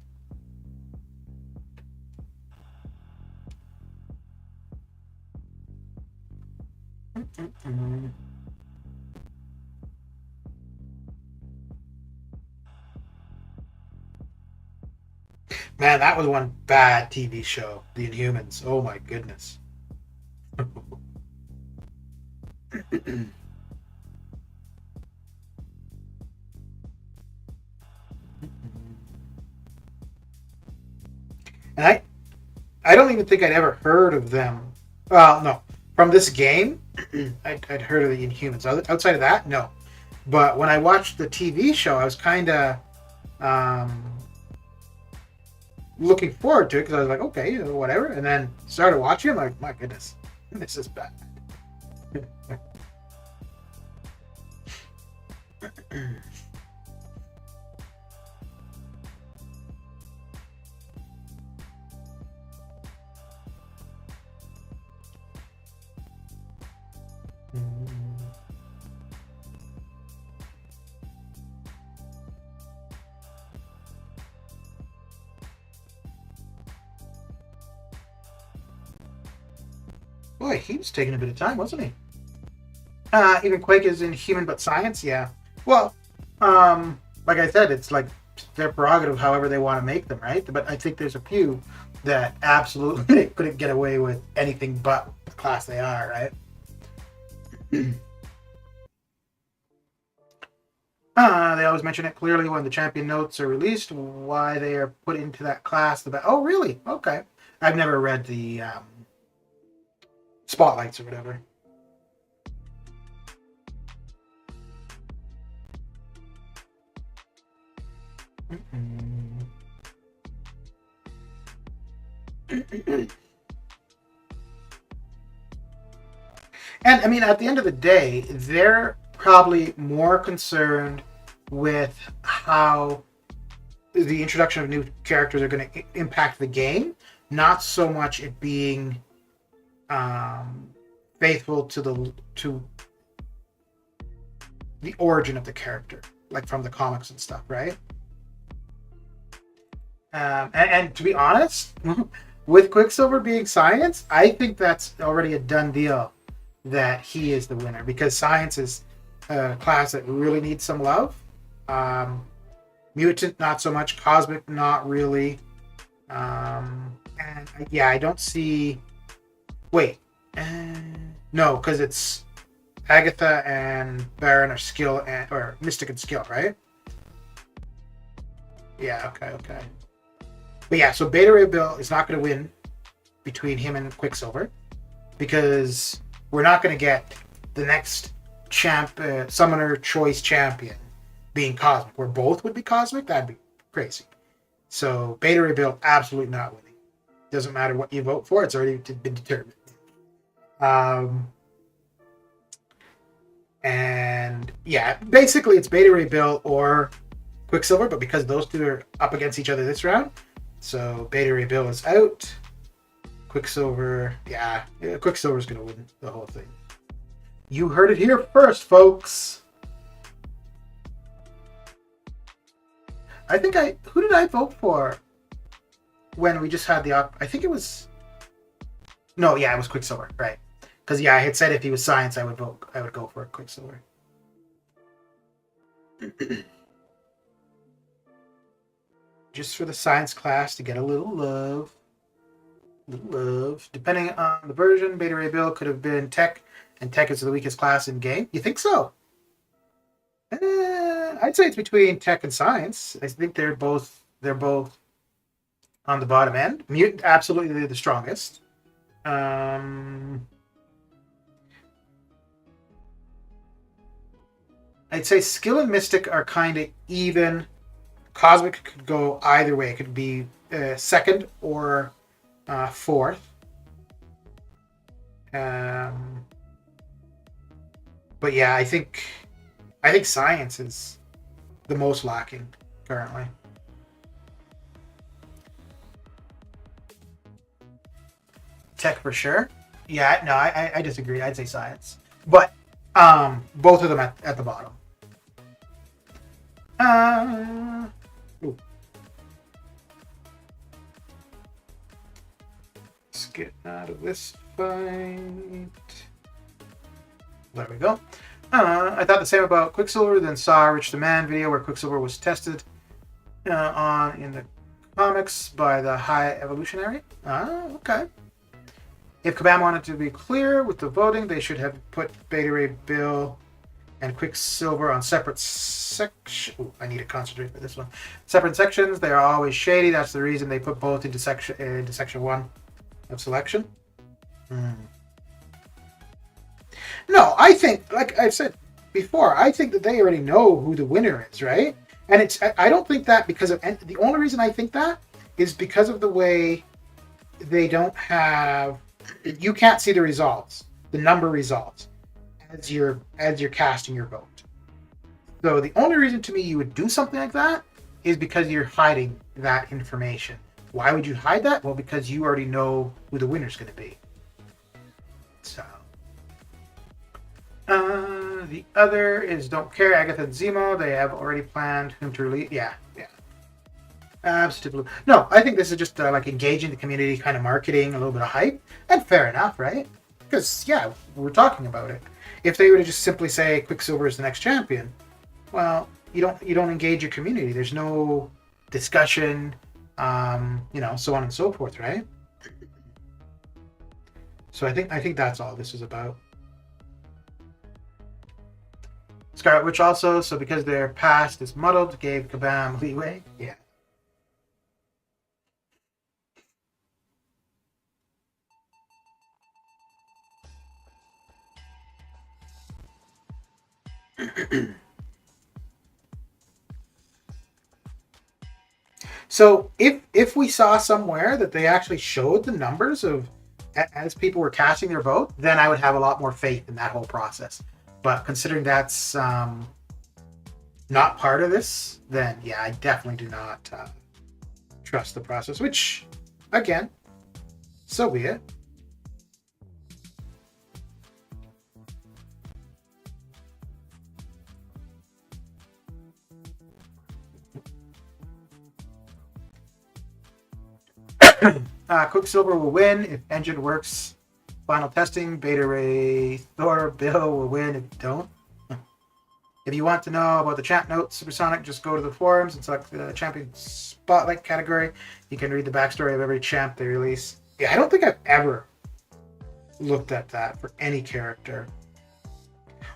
Man, that was one bad TV show, The Inhumans. Oh my goodness. And I don't even think I'd ever heard of them. Well, no. From this game, I'd heard of the Inhumans. Outside of that, no. But when I watched the TV show, I was kind of looking forward to it because I was like, okay, whatever. And then started watching it, I'm like, my goodness, this is bad. Boy, he was taking a bit of time, wasn't he? Even Quake is in human but science, yeah. Well, like I said, it's like their prerogative however they want to make them, right? But I think there's a few that absolutely couldn't get away with anything but the class they are, right? They always mention it clearly when the champion notes are released, why they are put into that class. Oh, really? Okay. I've never read the spotlights or whatever. And I mean, at the end of the day, they're probably more concerned with how the introduction of new characters are going to impact the game, not so much it being faithful to the origin of the character, like from the comics and stuff, right? And to be honest, with Quicksilver being Science, I think that's already a done deal that he is the winner, because Science is a class that really needs some love. Mutant, not so much. Cosmic, not really. And yeah, I don't see. Wait, no, because it's Agatha and Baron are skill or Mystic and skill, right? Yeah. Okay. But yeah, so Beta Ray Bill is not going to win between him and Quicksilver, because we're not going to get the next Summoner Choice champion being Cosmic, where both would be Cosmic. That'd be crazy. So Beta Ray Bill absolutely not winning. Doesn't matter what you vote for; it's already been determined. And yeah, basically it's Beta Ray Bill or Quicksilver, but because those two are up against each other this round, so Beta Ray Bill is out. Quicksilver, Quicksilver's gonna win the whole thing. You heard it here first, folks. Who did I vote for when we just had the I think it was, no, yeah, it was Quicksilver, right? Because I had said if he was Science, I would go for Quicksilver. Just for the Science class to get a little love. Depending on the version, Beta Ray Bill could have been Tech, and Tech is the weakest class in game. You think so? I'd say it's between Tech and Science. I think they're both on the bottom end. Mutant, absolutely the strongest. I'd say Skill and Mystic are kind of even. Cosmic could go either way. It could be second or fourth. But yeah, I think Science is the most lacking currently. Tech for sure. Yeah, no, I disagree. I'd say Science, but both of them at the bottom. Let's get out of this fight. There we go. I thought the same about Quicksilver, then saw a Rich the Man video where Quicksilver was tested on in the comics by the High Evolutionary. Okay. If Kabam wanted to be clear with the voting, they should have put Beta Ray Bill and Quicksilver on separate sections. I need to concentrate for this one. Separate sections. They are always shady. That's the reason they put both into section 1 of selection. No, I think, like I've said before, I think that they already know who the winner is, right? And I don't think that because of, and the only reason I think that is because of the way they don't have, you can't see the results, the number results, as you're casting your vote. So the only reason to me you would do something like that is because you're hiding that information. Why would you hide that? Well, because you already know who the winner's going to be. So. The other is Don't Care, Agatha and Zemo. They have already planned whom to release. Yeah. Absolutely. No, I think this is just like engaging the community, kind of marketing, a little bit of hype, and fair enough, right? Because, yeah, we're talking about it. If they were to just simply say Quicksilver is the next champion, well, you don't engage your community. There's no discussion, so on and so forth, right? So I think that's all this is about. Scarlet Witch also, so because their past is muddled, gave Kabam leeway. Yeah. So if we saw somewhere that they actually showed the numbers of as people were casting their vote, then I would have a lot more faith in that whole process. But considering that's not part of this, then yeah, I definitely do not trust the process, which, again, so be it. Quicksilver will win if engine works. Final testing, Beta Ray, Thor, Bill will win if you don't. If you want to know about the chat notes, Supersonic, just go to the forums and select the champion spotlight category. You can read the backstory of every champ they release. Yeah, I don't think I've ever looked at that for any character.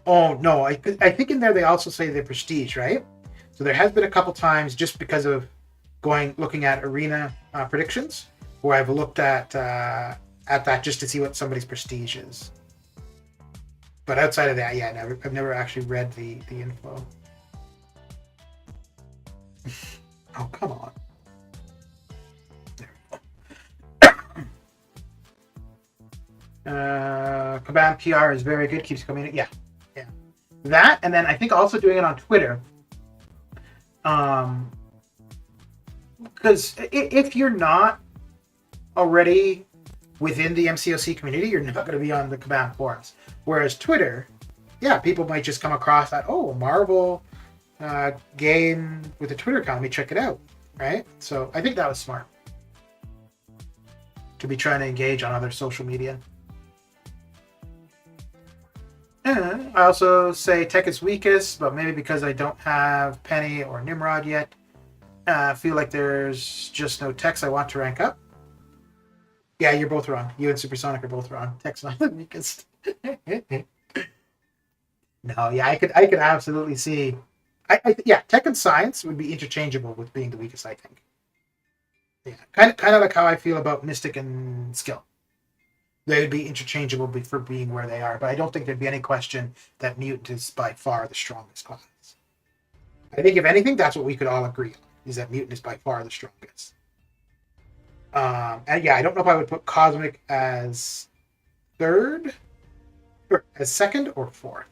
Oh, no, I think in there they also say the prestige, right? So there has been a couple times just because of looking at arena predictions where I've looked at that just to see what somebody's prestige is. But outside of that, yeah, I've never actually read the info. Oh, come on. There we go. Kabam PR is very good, keeps coming in. Yeah. That, and then I think also doing it on Twitter. Because if you're not already within the MCOC community, you're not going to be on the Kabam forums. Whereas Twitter, yeah, people might just come across that, oh, Marvel game with a Twitter account, let me check it out, right? So I think that was smart to be trying to engage on other social media. And I also say tech is weakest, but maybe because I don't have Penny or Nimrod yet, I feel like there's just no techs I want to rank up. Yeah, you're both wrong. You and Supersonic are both wrong. Tech's not the weakest. No, yeah, I could absolutely see. Yeah, tech and science would be interchangeable with being the weakest, I think. Yeah, kind of like how I feel about mystic and skill. They would be interchangeable for being where they are, but I don't think there'd be any question that mutant is by far the strongest class. I think if anything, that's what we could all agree on, is that mutant is by far the strongest. And yeah, I don't know if I would put cosmic as third, or as second or fourth.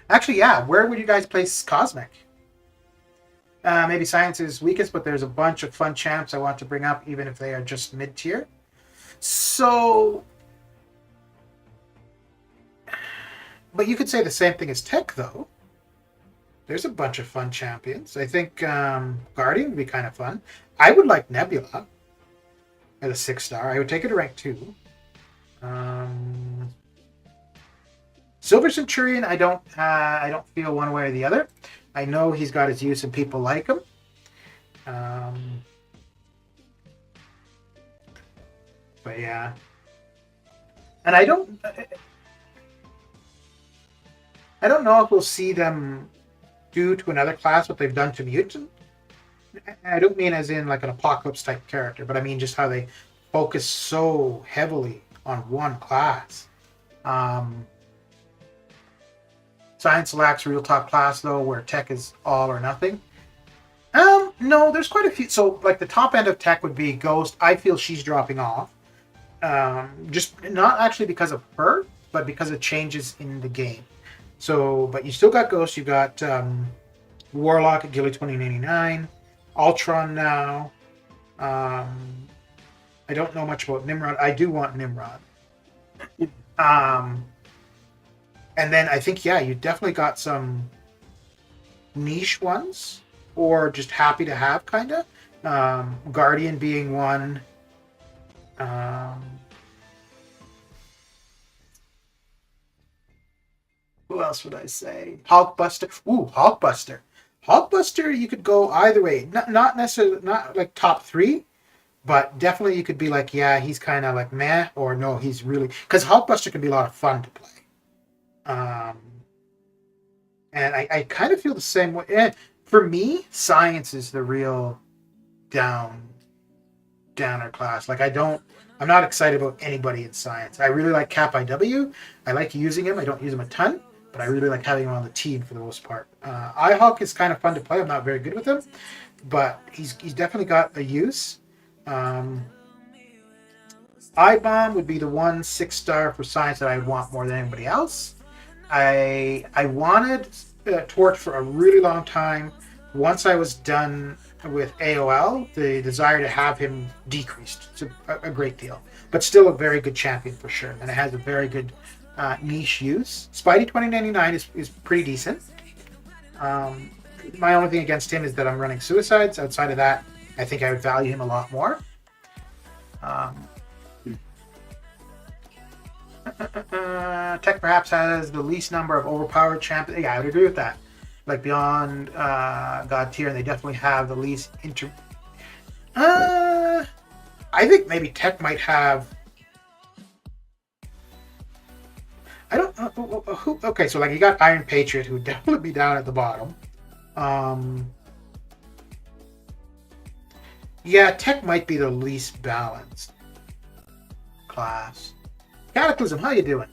Actually, yeah, where would you guys place cosmic? Maybe science is weakest, but there's a bunch of fun champs I want to bring up, even if they are just mid-tier. So, but you could say the same thing as tech, though. There's a bunch of fun champions. I think Guardian would be kind of fun. I would like Nebula at a 6-star. I would take it to rank 2. Silver Centurion, I don't feel one way or the other. I know he's got his use and people like him. But yeah. And I don't know if we'll see them do to another class what they've done to Mutant. I don't mean as in like an Apocalypse type character, but I mean just how they focus so heavily on one class. Science lacks real top class though, where tech is all or nothing. No, there's quite a few. So like the top end of tech would be Ghost. I feel she's dropping off. Just not actually because of her, but because of changes in the game. So, but you still got Ghost. You got Warlock at Gilly 2099, Ultron now. I don't know much about Nimrod. I do want Nimrod. And then I think, yeah, you definitely got some niche ones, or just happy to have, kind of. Guardian being one. Who else would I say? Hulkbuster. Ooh, Hulkbuster. Hulkbuster, you could go either way. Not necessarily, not like top 3, but definitely you could be like, yeah, he's kind of like meh, or no, he's really... Because Hulkbuster can be a lot of fun to play. And I kind of feel the same way. And for me, science is the real downer class. Like I'm not excited about anybody in science. I really like Cap IW. I like using him. I don't use him a ton, but I really like having him on the team for the most part. iHawk is kind of fun to play. I'm not very good with him, but he's definitely got a use. iBomb would be the one 6-star for science that I want more than anybody else. I wanted Torch for a really long time. Once I was done with AOL, the desire to have him decreased a great deal, but still a very good champion for sure, and it has a very good niche use. Spidey 2099 is pretty decent. My only thing against him is that I'm running Suicides. Outside of that, I think I would value him a lot more. Tech perhaps has the least number of overpowered champions. Yeah, I would agree with that. Like beyond God tier, and they definitely have the least I think maybe Tech might have. I don't know who. Okay, so like you got Iron Patriot, who would definitely be down at the bottom. Yeah, Tech might be the least balanced class. Cataclysm, how you doing?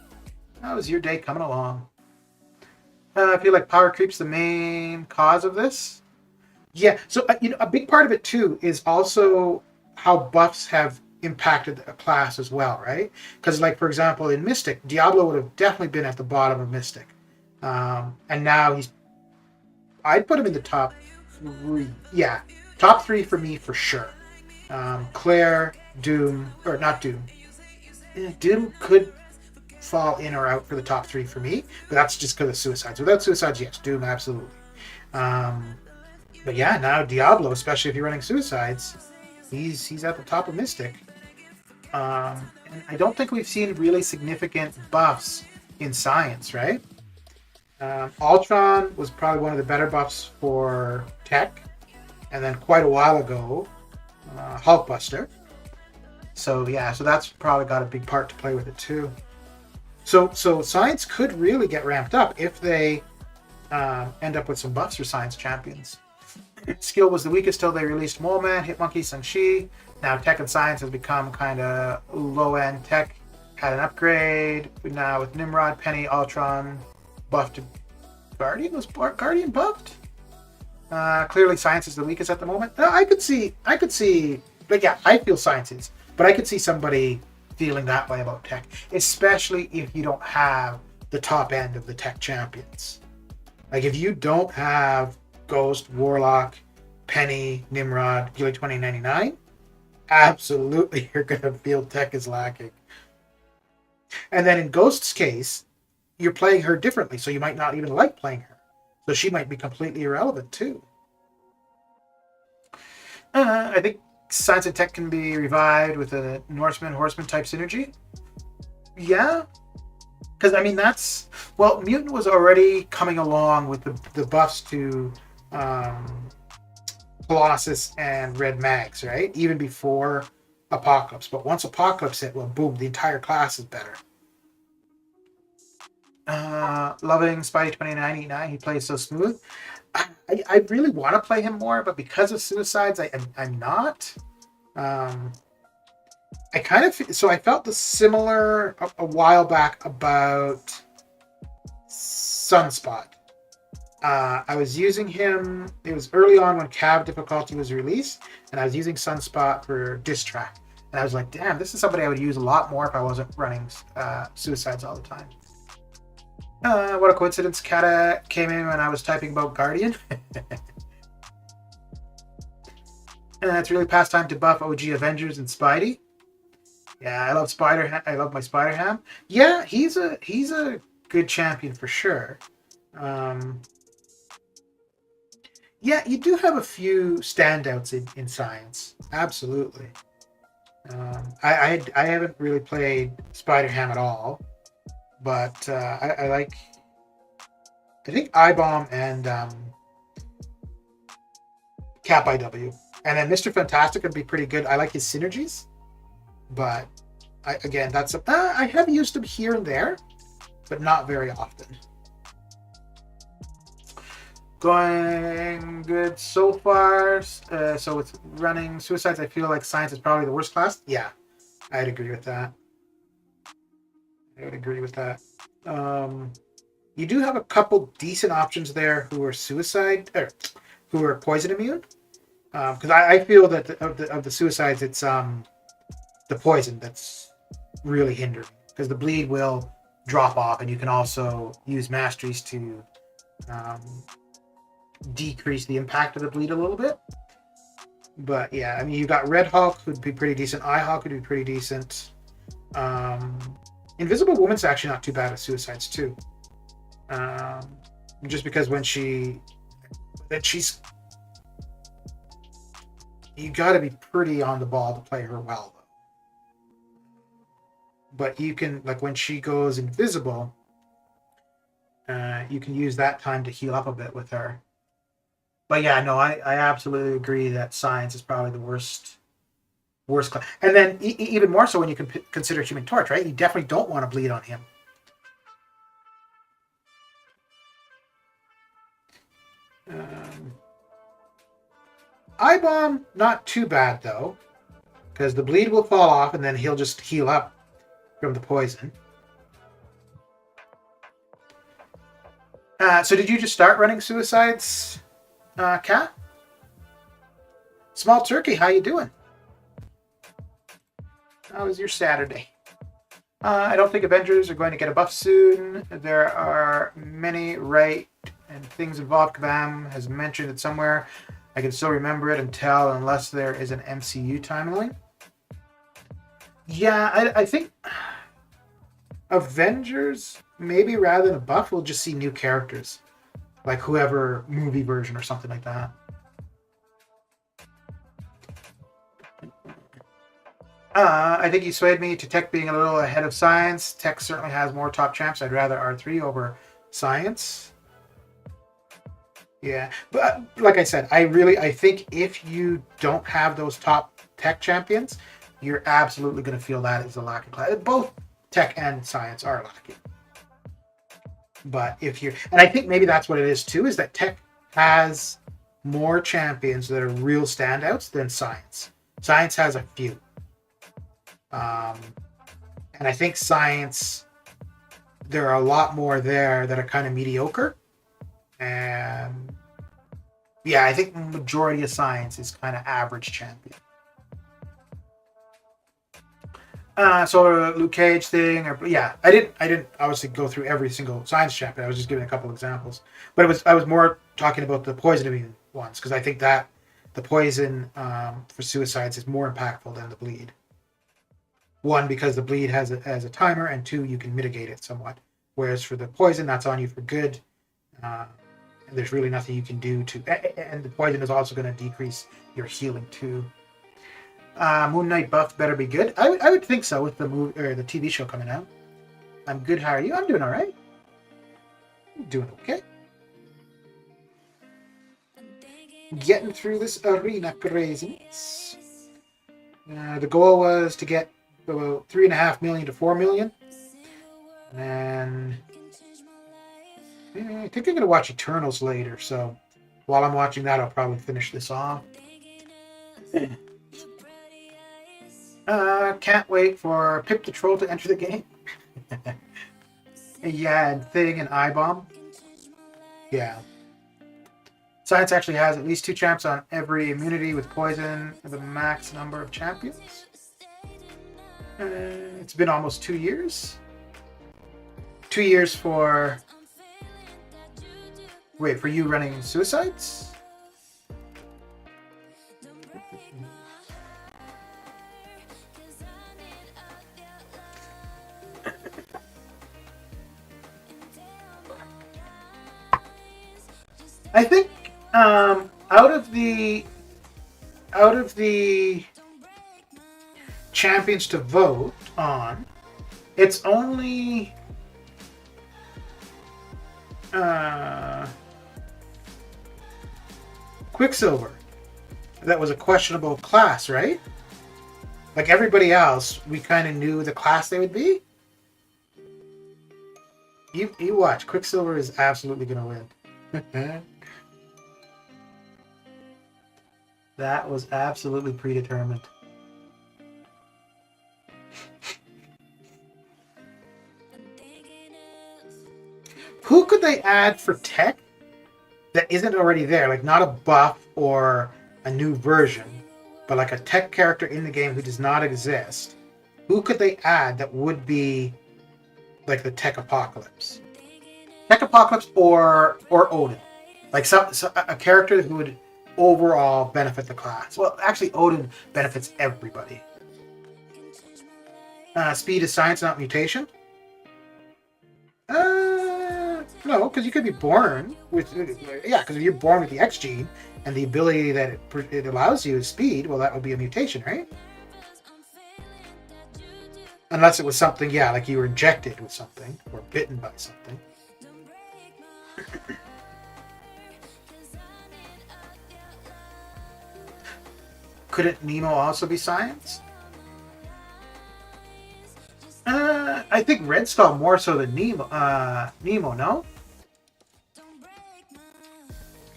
How's your day coming along? I feel like power creep's the main cause of this. Yeah, so a big part of it too is also how buffs have impacted a class as well, right? Because like for example in Mystic, Diablo would have definitely been at the bottom of Mystic, and now I'd put him in the top 3. Yeah, top 3 for me for sure. Claire, Doom, or not Doom. Doom could fall in or out for the top 3 for me, but that's just because of Suicides. Without Suicides, yes, Doom absolutely. But yeah, now Diablo, especially if you're running Suicides, he's at the top of Mystic. And I don't think we've seen really significant buffs in Science, right? Ultron was probably one of the better buffs for Tech, and then quite a while ago, Hulkbuster. So yeah, so that's probably got a big part to play with it too. So Science could really get ramped up if they end up with some buffs for Science champions. Skill was the weakest till they released Mole Man, Hitmonkey, Shang-Chi. Now Tech and Science has become kind of low-end. Tech had an upgrade. Now with Nimrod, Penny, Ultron, buffed. Guardian was Guardian buffed. Clearly Science is the weakest at the moment. No, I could see, but yeah, I feel Science is. But I could see somebody feeling that way about Tech, especially if you don't have the top end of the Tech champions. Like if you don't have Ghost, Warlock, Penny, Nimrod, Gilly 2099, absolutely you're going to feel Tech is lacking. And then in Ghost's case, you're playing her differently, so you might not even like playing her. So she might be completely irrelevant too. I think Science and Tech can be revived with a Norseman-Horseman type synergy. Yeah. Because, I mean, Mutant was already coming along with the buffs to Colossus and Red Mags, right? Even before Apocalypse. But once Apocalypse hit, well, boom, the entire class is better. Loving Spidey 2099, he plays so smooth. I really want to play him more, but because of Suicides, I'm not. I felt the similar a while back about Sunspot. I was using him, it was early on when Cav difficulty was released, and I was using Sunspot for diss track. And I was like, damn, this is somebody I would use a lot more if I wasn't running Suicides all the time. What a coincidence. Kata came in when I was typing about Guardian. And it's really past time to buff OG Avengers and Spidey. Yeah, I love I love my Spider-Ham. Yeah, he's a good champion for sure. Yeah, you do have a few standouts in Science. Absolutely. I haven't really played Spider-Ham at all. But I think I-Bomb and Cap IW. And then Mr. Fantastic would be pretty good. I like his synergies. But, I have used him here and there, but not very often. Going good so far. So with running Suicides, I feel like Science is probably the worst class. Yeah, I'd agree with that. I would agree with that. You do have a couple decent options there who are who are poison immune. Because I feel that of the Suicides, it's the poison that's really hindering. Because the bleed will drop off, and you can also use masteries to decrease the impact of the bleed a little bit. But yeah, I mean, you got Red Hulk, who'd be pretty decent. Eye Hulk would be pretty decent. Invisible Woman's actually not too bad at suicides too. Just because when she's, you got to be pretty on the ball to play her well, though. But you can, like, when she goes invisible, you can use that time to heal up a bit with her. But yeah, no, I absolutely agree that Science is probably the worst class. And then even more so when you consider Human Torch, right? You definitely don't want to bleed on him. Eye Bomb, not too bad though, because the bleed will fall off and then he'll just heal up from the poison. So did you just start running suicides, Kat? Small Turkey, how you doing? How was your Saturday? I don't think Avengers are going to get a buff soon. There are many right and things involved. Kabam has mentioned it somewhere. I can still remember it unless there is an MCU timeline. Yeah, I think Avengers, maybe rather than a buff, we'll just see new characters. Like whoever movie version or something like that. I think you swayed me to Tech being a little ahead of Science. Tech certainly has more top champs. I'd rather R3 over Science. Yeah, but like I said, I think if you don't have those top Tech champions, you're absolutely going to feel that as a lacking class. Both Tech and Science are lacking. But if you're, and I think maybe that's what it is too, is that Tech has more champions that are real standouts than Science. Science has a few. And I think Science, there are a lot more there that are kind of mediocre. And yeah, I think the majority of Science is kind of average champion. So Luke Cage thing, or yeah, I didn't obviously go through every single Science champion. I was just giving a couple examples, but I was more talking about the poison immune ones because I think that the poison for suicides is more impactful than the bleed. One, because the bleed has a timer, and two, you can mitigate it somewhat. Whereas for the poison, that's on you for good, and there's really nothing you can do to. And the poison is also going to decrease your healing too. Moon Knight buff better be good. I would think so with the movie or the TV show coming out. I'm good. How are you? I'm doing all right. I'm doing okay. Getting through this arena craziness. The goal was to get about 3.5 million to 4 million, and I think I'm gonna watch Eternals later. So while I'm watching that, I'll probably finish this off. Can't wait for Pip the Troll to enter the game. Yeah, and Thing and I-Bomb. Yeah. Science actually has at least 2 champs on every immunity with poison, the max number of champions. It's been almost 2 years. 2 years for... Wait, for you running suicides? I think out of the champions to vote on, it's only Quicksilver that was a questionable class, right? Like everybody else, we kind of knew the class they would be. You watch, Quicksilver is absolutely going to win. That was absolutely predetermined. Who could they add for Tech that isn't already there? Like not a buff or a new version, but like a Tech character in the game who does not exist. Who could they add that would be like the Tech Apocalypse? Tech Apocalypse or Odin. Like a character who would overall benefit the class. Well, actually, Odin benefits everybody. Speed is science, not mutation. No, because you could be born with... Yeah, because if you're born with the X gene and the ability that it allows you is speed, well, that would be a mutation, right? Unless it was something, yeah, like you were injected with something or bitten by something. Couldn't Nemo also be science? I think Red Skull more so than Nemo. Nemo, no?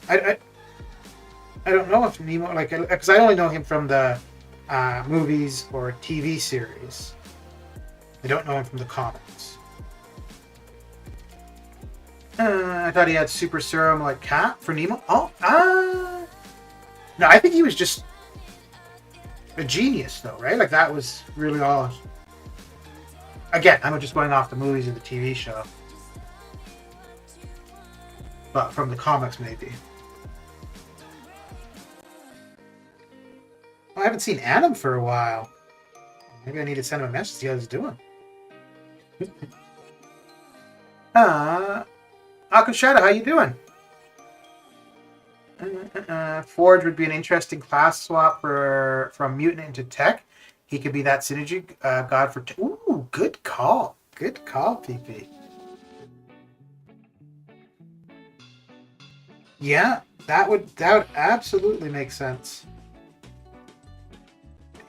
I don't know if Nemo, like, because I only know him from the movies or TV series. I don't know him from the comics. I thought he had super serum like Cap for Nemo. Oh, no, I think he was just a genius, though, right? Like, that was really all. Again, I'm just going off the movies and the TV show. But from the comics, maybe. Well, I haven't seen Adam for a while. Maybe I need to send him a message to see how he's doing. Akashada, how you doing? Forge would be an interesting class swap from mutant into tech. He could be that synergy god for... Ooh, good call. Good call, PP. Yeah, that would absolutely make sense.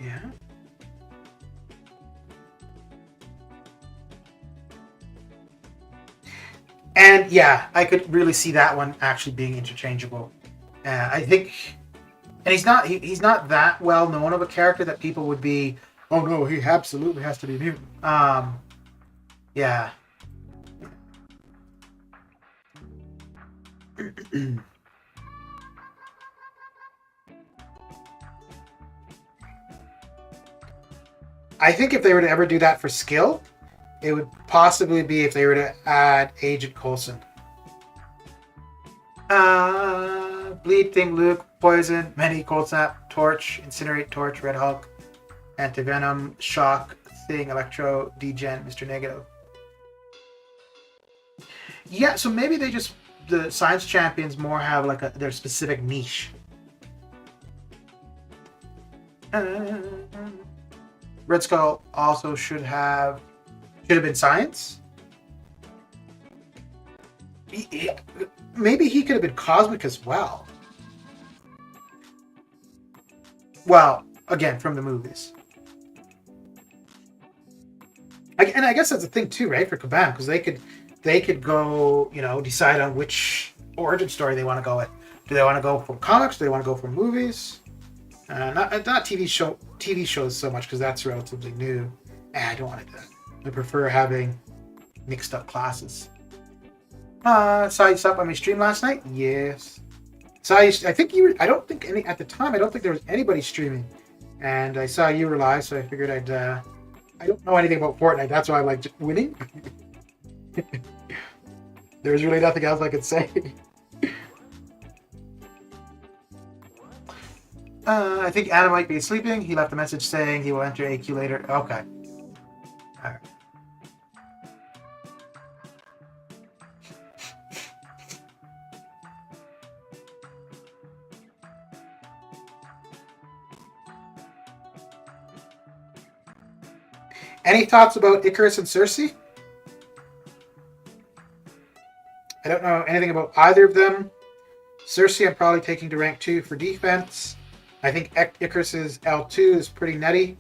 Yeah. And yeah, I could really see that one actually being interchangeable. I think, and he's not that well known of a character that people would be, oh no, he absolutely has to be a mutant. Yeah. I think if they were to ever do that for skill, it would possibly be if they were to add Agent Coulson. Bleed, Thing, Luke, Poison, Many, Cold Snap, Torch, Incinerate, Torch, Red Hulk, Antivenom, Shock, Thing, Electro, Degen, Mr. Negative. Yeah, so maybe the Science Champions more have like their specific niche. Red Skull also should have been science. Maybe he could have been cosmic as well. Well, again, from the movies. And I guess that's the thing too, right, for Kabam, because they could go, decide on which origin story they want to go with. Do they want to go from comics? Do they want to go from movies? Not TV shows so much because that's relatively new. I don't want that. I prefer having mixed up classes. Saw you stop on my stream last night? Yes. I think you were. I don't think at the time. I don't think there was anybody streaming, and I saw you were live, so I figured I'd. I don't know anything about Fortnite. That's why I like winning. There was really nothing else I could say. I think Adam might be sleeping. He left a message saying he will enter AQ later. Okay. All right. Any thoughts about Icarus and Cersei? I don't know anything about either of them. Cersei I'm probably taking to rank 2 for defense. I think Icarus's L2 is pretty nutty.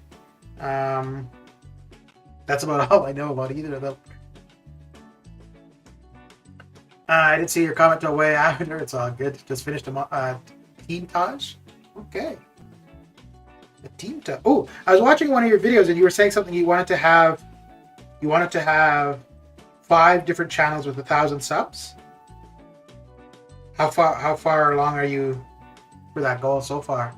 That's about all I know about either of them. I didn't see your comment till way after. It's all good. Just finished a Team Taj. Okay. A Team Taj. Oh, I was watching one of your videos and you were saying something you wanted to have. You wanted to have 5 different channels with 1,000 subs. How far along are you for that goal so far?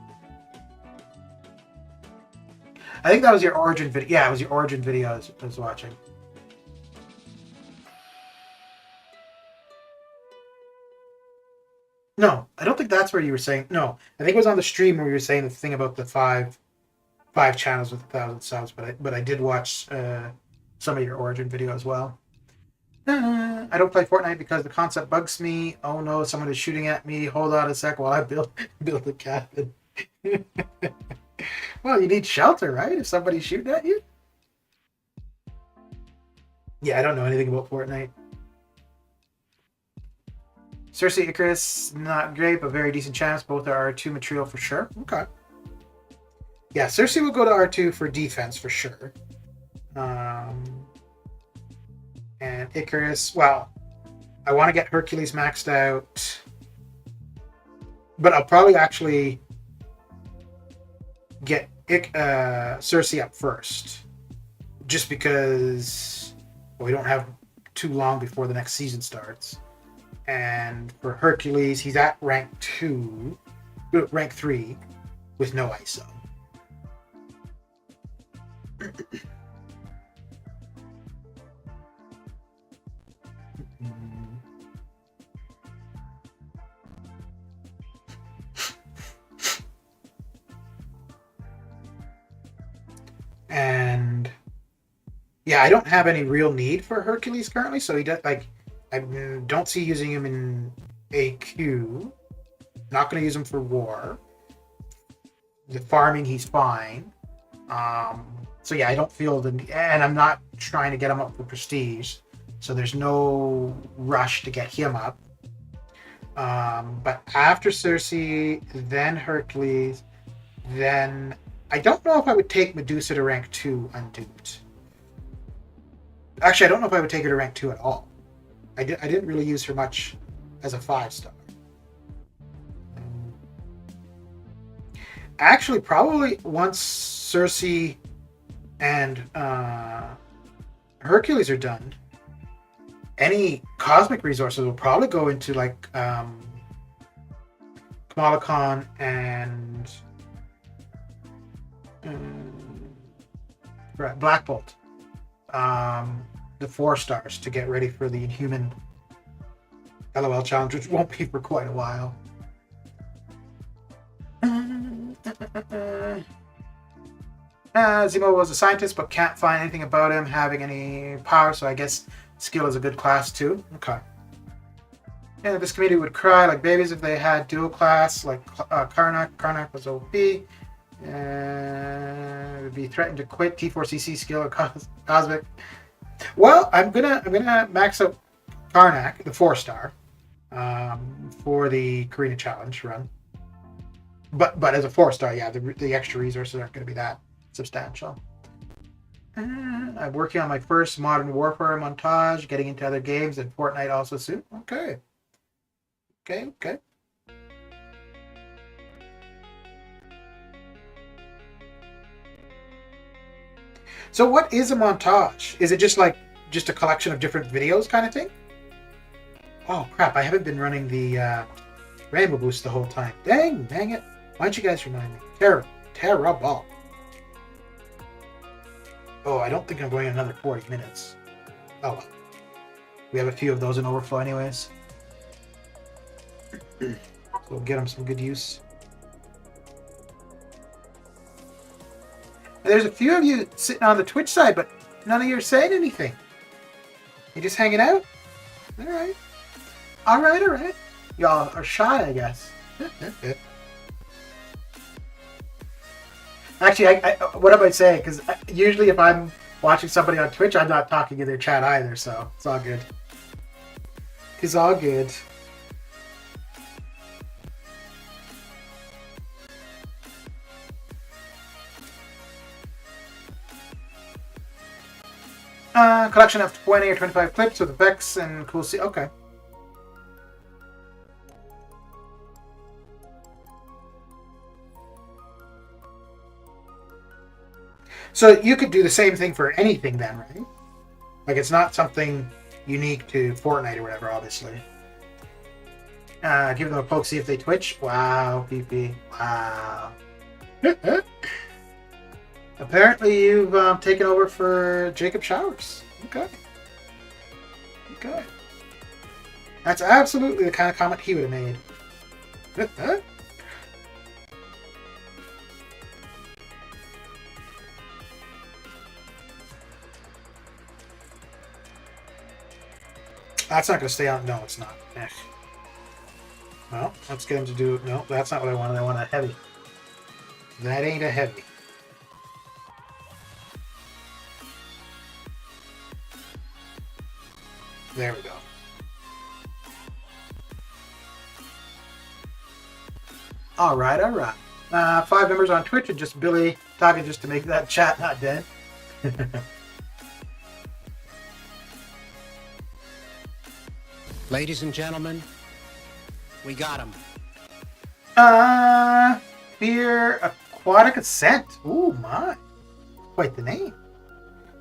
I think that was your origin video. Yeah, it was your origin video I was watching. No, I don't think that's where you were saying. No, I think it was on the stream where you were saying the thing about the five channels with 1,000 subs. But I did watch some of your Origin video as well. I don't play Fortnite because the concept bugs me. Oh no, someone is shooting at me. Hold on a sec while I build the cabin. Well, you need shelter, right? If somebody's shooting at you. Yeah, I don't know anything about Fortnite. Cersei, Icarus, not great, but very decent chance. Both are R2 material for sure. Okay. Yeah, Cersei will go to R2 for defense for sure. And Icarus, well, I want to get Hercules maxed out. But I'll probably actually get Cersei up first. Just because we don't have too long before the next season starts. And for Hercules, he's at rank 3 with no ISO. And yeah, I don't have any real need for Hercules currently, so he does like I don't see using him in AQ. Not going to use him for war. The farming, he's fine. So yeah, I don't feel the, and I'm not trying to get him up for prestige, so there's no rush to get him up. But after Cersei, then Hercules, then I don't know if I would take Medusa to rank 2 unduped. Actually, I don't know if I would take her to rank 2 at all. I didn't really use her much as a 5-star. Actually, probably once Cersei and Hercules are done, any cosmic resources will probably go into like Kamala Khan and Black Bolt. The 4 stars to get ready for the Inhuman LOL challenge, which won't be for quite a while. Zemo was a scientist, but can't find anything about him having any power, so I guess skill is a good class too. Okay. Yeah, this community would cry like babies if they had dual class, like Karnak. Karnak was OP. Would be threatened to quit T4CC skill or Cosmic. Well, I'm gonna max out Karnak, the 4-star, for the Karina challenge run. But as a 4-star, yeah, the extra resources aren't going to be that substantial. I'm working on my first Modern Warfare montage, getting into other games, and Fortnite also soon. Okay. So what is a montage? Is it just a collection of different videos kind of thing? Oh crap, I haven't been running the Rainbow Boost the whole time. Dang it. Why don't you guys remind me? Terrible. Oh, I don't think I'm going another 40 minutes. Oh well. We have a few of those in overflow anyways. So we'll get them some good use. There's a few of you sitting on the Twitch side, but none of you are saying anything. You just hanging out? All right. Y'all are shy, I guess. Actually, what am I saying? Because usually if I'm watching somebody on Twitch, I'm not talking in their chat either, so it's all good. It's all good. Collection of 20 or 25 clips with effects and cool. Okay. So you could do the same thing for anything then, right? Like it's not something unique to Fortnite or whatever, obviously. Give them a poke, see if they twitch. Wow, PP. Wow. Apparently you've taken over for Jacob Showers. Okay. That's absolutely the kind of comment he would have made. That's not going to stay on. No, it's not. Well, let's get him to do... No, that's not what I wanted. I want a heavy. That ain't a heavy. There we go. All right, all right. 5 members on Twitch and just Billy talking just to make that chat not dead. Ladies and gentlemen, we got him. Fear Aquatic Ascent. Ooh, my. Quite the name.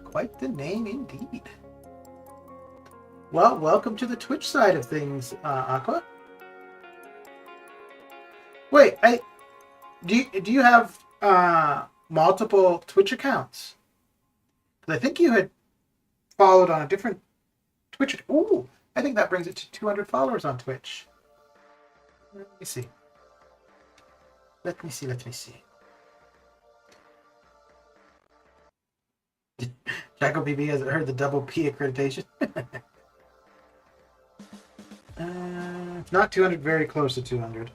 Quite the name indeed. Well, welcome to the Twitch side of things, Aqua. Wait, do you have multiple Twitch accounts? Because I think you had followed on a different Twitch. Ooh, I think that brings it to 200 followers on Twitch. Let me see. Let me see. Jacko BB has heard the double P accreditation. Not 200, very close to 200.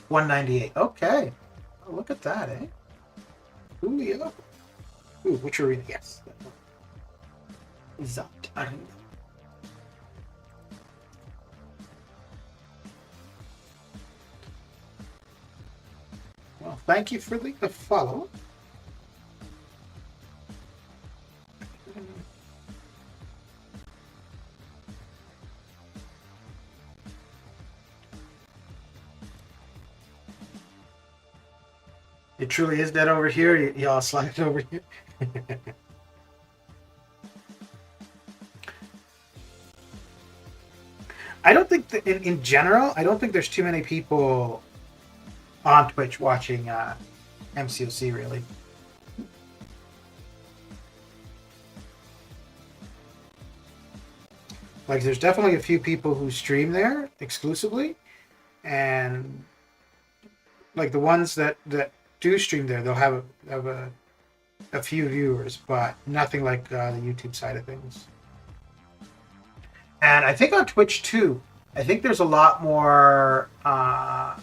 198. Okay. Oh, look at that, eh? Julio. Ooh, which arena? Yes. Zapt. Well, thank you for the follow. It truly is dead over here. Y'all slide it over here. I don't think that in general, I don't think there's too many people on Twitch watching MCOC really. Like, there's definitely a few people who stream there exclusively, and like the ones that do stream there, they'll have a few viewers, but nothing like the YouTube side of things. And I think on Twitch too, I think there's a lot more, a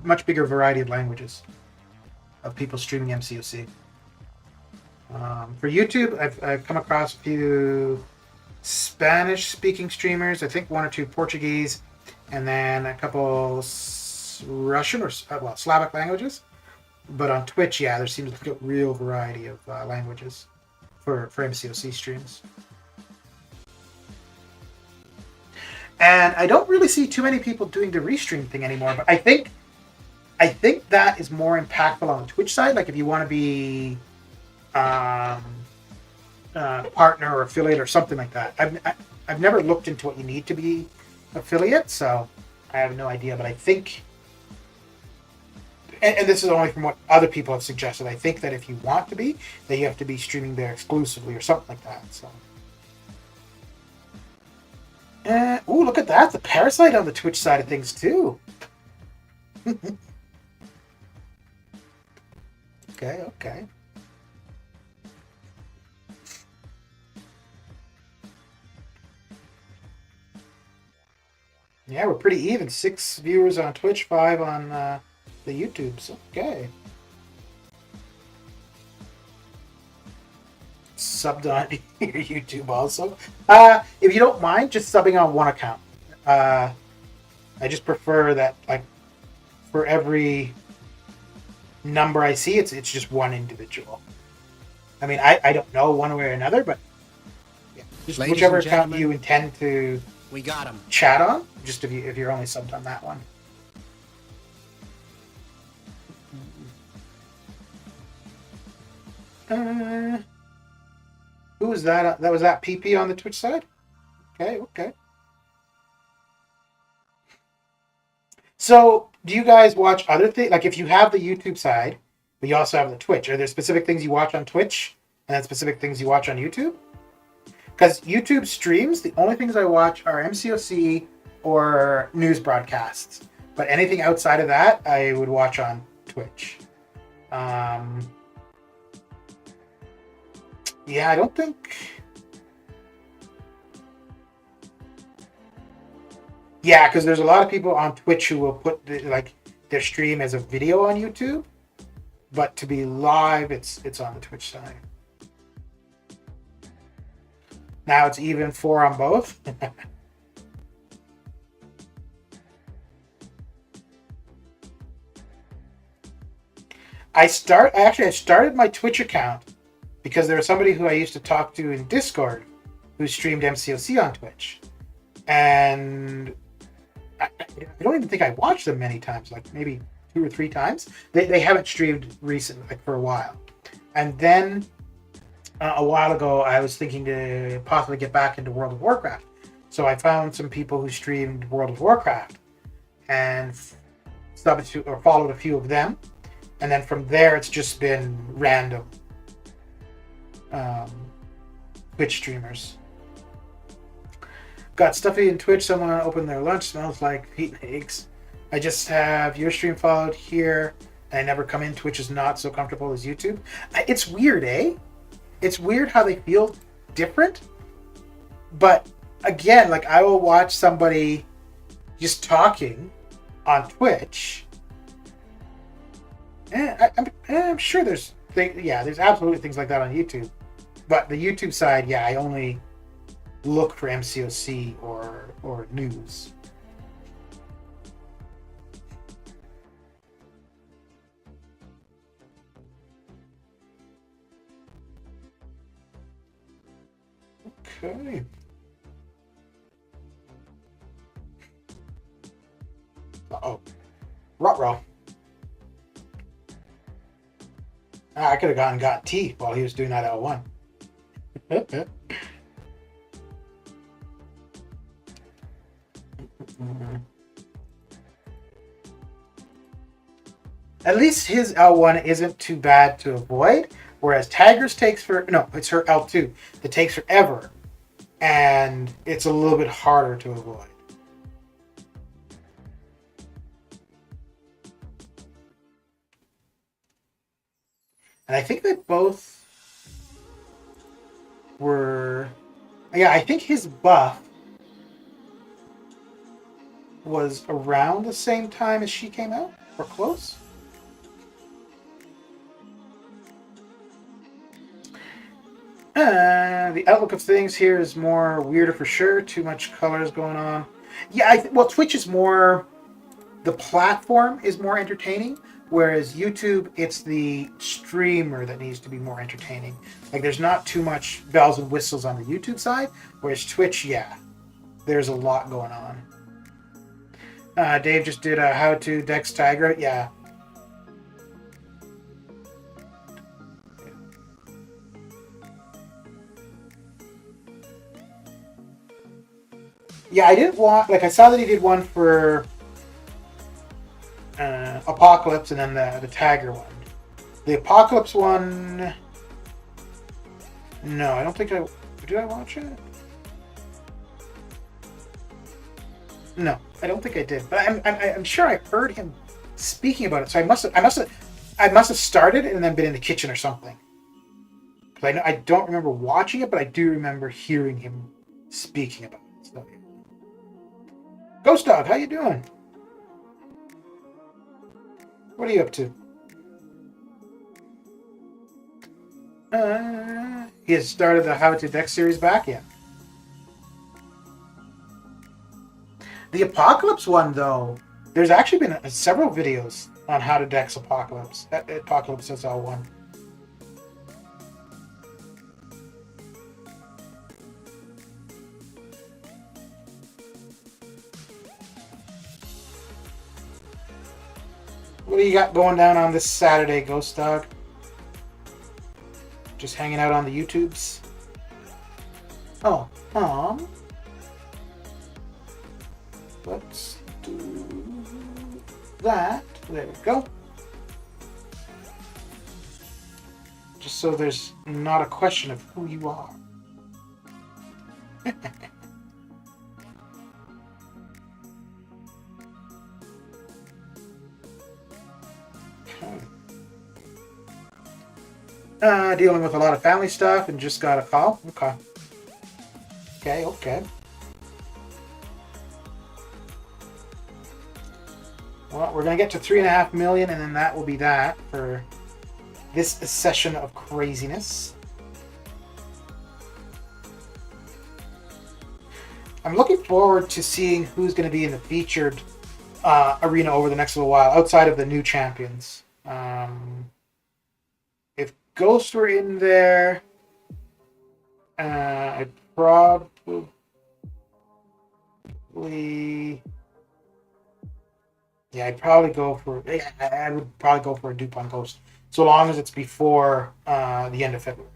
much bigger variety of languages of people streaming MCOC. For YouTube, I've come across a few Spanish-speaking streamers. I think 1 or 2 Portuguese, and then a couple Russian or Slavic languages. But on Twitch, yeah, there seems to be a real variety of languages for MCOC streams. And I don't really see too many people doing the restream thing anymore, but I think that is more impactful on the Twitch side. Like if you want to be partner or affiliate or something like that. I've never looked into what you need to be affiliate, so I have no idea. But I think, and this is only from what other people have suggested, I think that if you want to be, that you have to be streaming there exclusively or something like that. So. Ooh, look at that. The Parasite on the Twitch side of things, too. Okay. Yeah, we're pretty even. 6 viewers on Twitch, 5 on the YouTubes. Okay. Subbed on your YouTube also. If you don't mind, just subbing on one account. I just prefer that, like, for every number I see, it's just one individual. I mean, I don't know one way or another, but yeah, just Ladies whichever and account gentlemen, you intend to we got him. Chat on, just if you're only subbed on that one. Who was that? That was that PP on the Twitch side? Okay. So, do you guys watch other things? Like, if you have the YouTube side, but you also have the Twitch, are there specific things you watch on Twitch and then specific things you watch on YouTube? Because YouTube streams, the only things I watch are MCOC, or news broadcasts. But anything outside of that, I would watch on Twitch. Yeah, I don't think. Yeah, because there's a lot of people on Twitch who will put their stream as a video on YouTube, but to be live, it's on the Twitch side. Now it's even 4 on both. I started my Twitch account because there was somebody who I used to talk to in Discord who streamed MCOC on Twitch, and I don't even think I watched them many times, like maybe 2 or 3 times. They haven't streamed recently, like for a while. And then a while ago, I was thinking to possibly get back into World of Warcraft. So I found some people who streamed World of Warcraft and followed a few of them. And then from there, it's just been random Twitch streamers. Got stuffy in Twitch. Someone opened their lunch. Smells like heat and eggs. I just have your stream followed here. And I never come in. Twitch is not so comfortable as YouTube. It's weird, eh? It's weird how they feel different. But again, like I will watch somebody just talking on Twitch. I'm sure there's absolutely things like that on YouTube. But the YouTube side, yeah, I only look for MCOC or news. Okay. Uh-oh. Ruh-roh. I could have gone and got tea while he was doing that L1. At least his L1 isn't too bad to avoid, whereas Tiger's it's her L2 that takes forever, and it's a little bit harder to avoid. And I think they both were... Yeah, I think his buff was around the same time as she came out, or close. The outlook of things here is more weirder for sure. Too much colors going on. Yeah, Twitch is more... The platform is more entertaining, whereas YouTube, it's the streamer that needs to be more entertaining. Like, there's not too much bells and whistles on the YouTube side, whereas Twitch, yeah, there's a lot going on. Dave just did a how-to Dex Tiger. Yeah. Yeah, I didn't want... Like, I saw that he did one for... Apocalypse, and then the Tiger one. The Apocalypse one... No, I don't think I... Did I watch it? No, I don't think I did. But I'm sure I heard him speaking about it. So I must have started and then been in the kitchen or something. Because I don't remember watching it, but I do remember hearing him speaking about it. So, yeah. Ghost Dog, how you doing? What are you up to? He has started the How to Dex series back yet. The Apocalypse one, though, there's actually been several videos on how to Dex Apocalypse. Apocalypse SL1. What do you got going down on this Saturday, Ghost Dog? Just hanging out on the YouTubes? Oh, let's do that. There we go. Just so there's not a question of who you are. Dealing with a lot of family stuff and just got a call. Okay. Okay. Well, we're gonna get to 3.5 million, and then that will be that for this session of craziness. I'm looking forward to seeing who's going to be in the featured arena over the next little while, outside of the new champions. If Ghost were in there, I'd probably... Yeah, I'd probably go for... I would probably go for a dupe on Ghost, so long as it's before the end of February.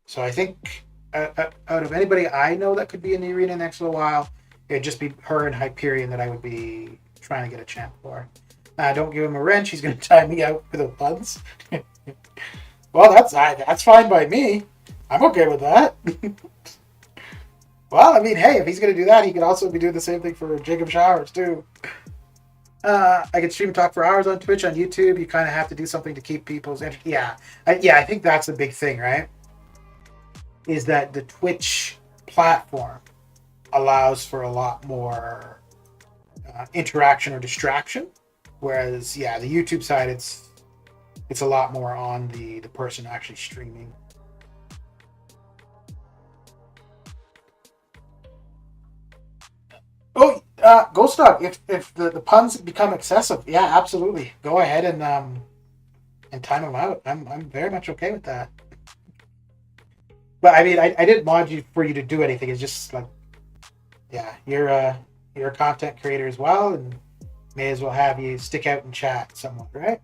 So I think out of anybody I know that could be in the arena next little while, it'd just be her and Hyperion that I would be trying to get a champ for. Don't give him a wrench. He's going to tie me out for the puns. Well, that's fine by me. I'm okay with that. Well, I mean, hey, if he's going to do that, he could also be doing the same thing for Jacob Showers, too. I could stream and talk for hours on Twitch, on YouTube. You kind of have to do something to keep people's interest. Yeah, I think that's a big thing, right? Is that the Twitch platform allows for a lot more interaction or distraction, whereas the YouTube side it's a lot more on the person actually streaming. Oh, Ghost Dog, if the puns become excessive, yeah, absolutely, go ahead and time them out. I'm very much okay with that. But I mean, I didn't want for you to do anything. It's just like, yeah, you're a content creator as well, and may as well have you stick out and chat somewhat, right?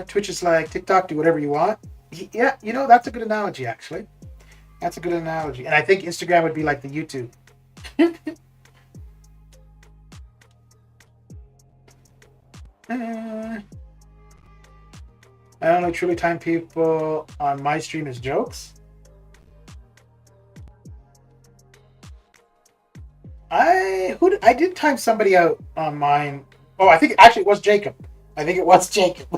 Twitch is like TikTok, do whatever you want. Yeah, that's a good analogy, actually. That's a good analogy. And I think Instagram would be like the YouTube. I only truly time people on my stream as jokes. I did time somebody out on mine. Oh, I think actually it was Jacob. I think it was Jacob.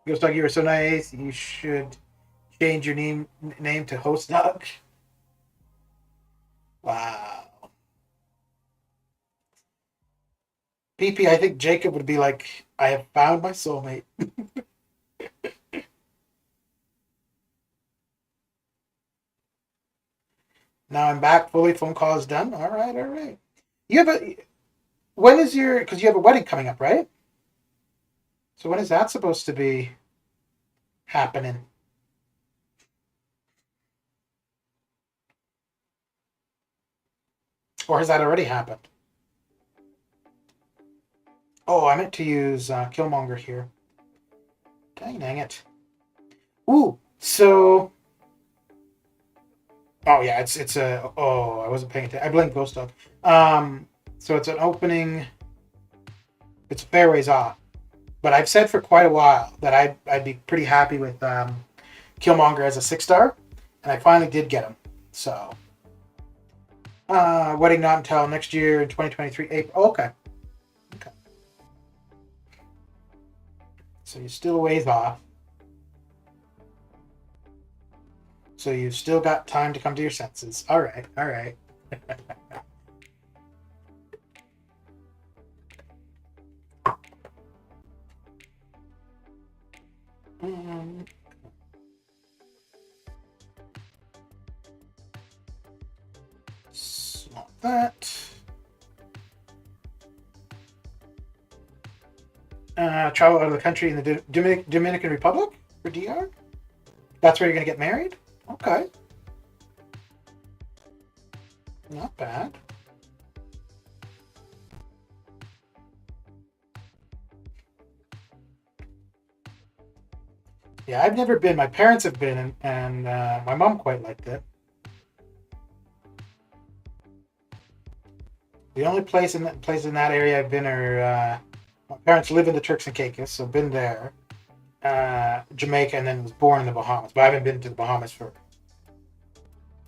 Ghost Dog, you were so nice. You should change your name to Host Dog. Wow. PP, I think Jacob would be like, I have found my soulmate. Now I'm back fully. Phone call is done. All right. When is because you have a wedding coming up, right? So when is that supposed to be happening? Or has that already happened? Oh, I meant to use Killmonger here. Dang it. Ooh, so... Oh, yeah, it's a... Oh, I wasn't paying attention. I blinked Ghost Dog. So it's an opening... It's a fair ways off. But I've said for quite a while that I'd be pretty happy with Killmonger as a 6-star. And I finally did get him. So... wedding not until next year in 2023 April. Oh, okay. So you're still a ways off. So you've still got time to come to your senses. All right. Swap that. Travel out of the country in the Dominican Republic for DR? That's where you're going to get married? Okay. Not bad. Yeah, I've never been. My parents have been, and my mom quite liked it. The only place in that area I've been are My parents live in the Turks and Caicos, so been there. Jamaica, and then was born in the Bahamas. But I haven't been to the Bahamas for,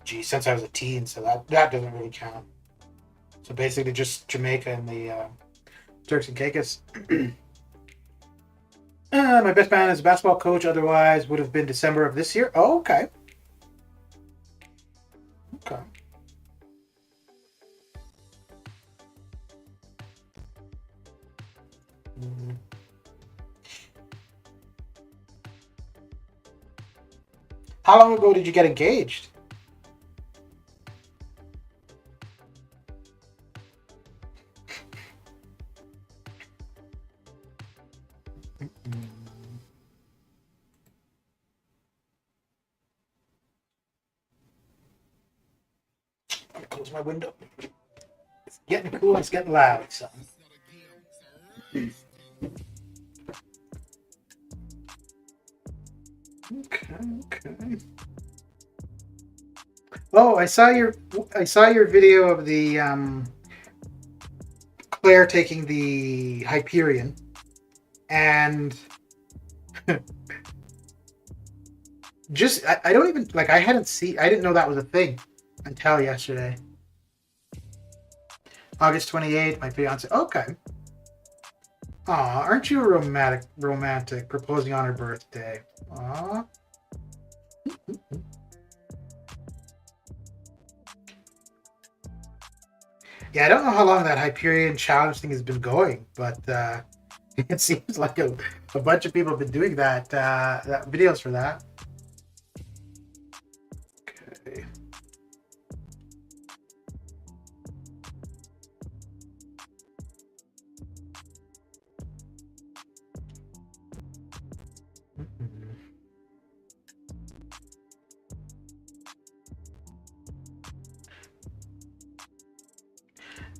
since I was a teen, so that doesn't really count. So basically just Jamaica and the Turks and Caicos. My best man is a basketball coach, otherwise would have been December of this year. Oh, okay. Okay. How long ago did you get engaged? I'm gonna close my window. It's getting cool. It's getting loud. So. Okay. Oh, I saw your video of the Claire taking the Hyperion, and just I don't even like I didn't know that was a thing until yesterday. August 28th, my fiance. Okay. Aw, aren't you a romantic proposing on her birthday? Aw. Yeah, I don't know how long that Hyperion challenge thing has been going, but it seems like a bunch of people have been doing that videos for that. Okay.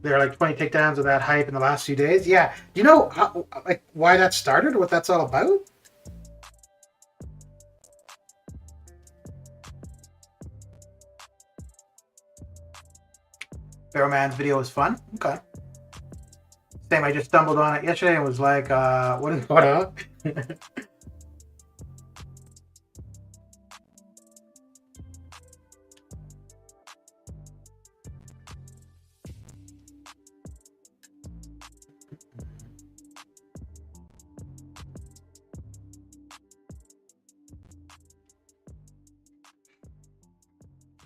There are like 20 takedowns of that hype in the last few days. Yeah. Do you know why that started or what that's all about? Barrowman's video was fun. Okay. Same, I just stumbled on it yesterday and was like, what is going on?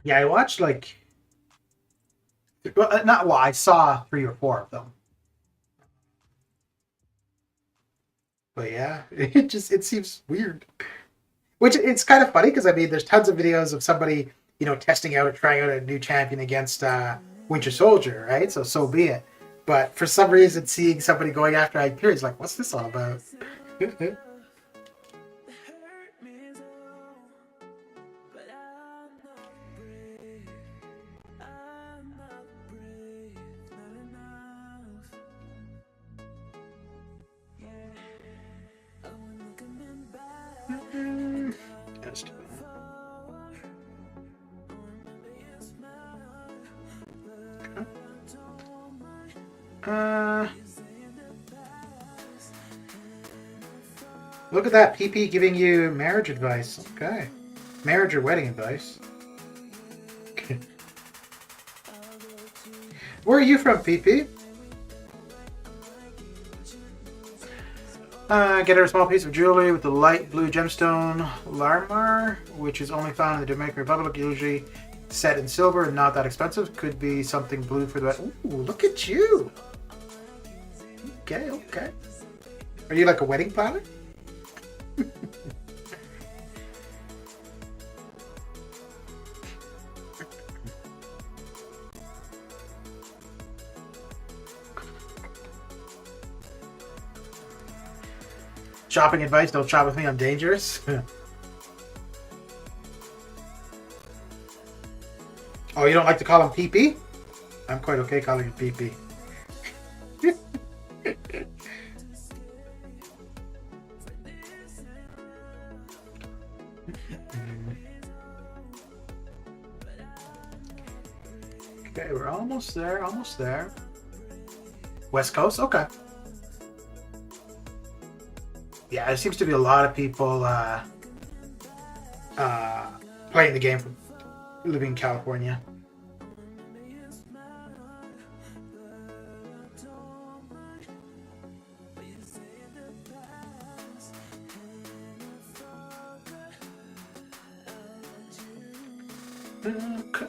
Yeah, I watched I saw 3 or 4 of them. But yeah, it seems weird. Which it's kind of funny because I mean, there's tons of videos of somebody testing out or trying out a new champion against Winter Soldier, right? So be it. But for some reason, seeing somebody going after Hyperion is like, what's this all about? Look at that, PP giving you marriage advice. Okay. Marriage or wedding advice. Okay. Where are you from, PP? Get her a small piece of jewelry with the light blue gemstone Larmar, which is only found in the Dominican Republic, usually set in silver and not that expensive. Could be something blue for the... Ooh, look at you! Okay. Are you like a wedding planner? Shopping advice, don't shop with me, I'm dangerous. Oh, you don't like to call him PP? I'm quite okay calling him PP. Okay, we're almost there. West Coast? Okay. Yeah, there seems to be a lot of people playing the game from living in California. Okay.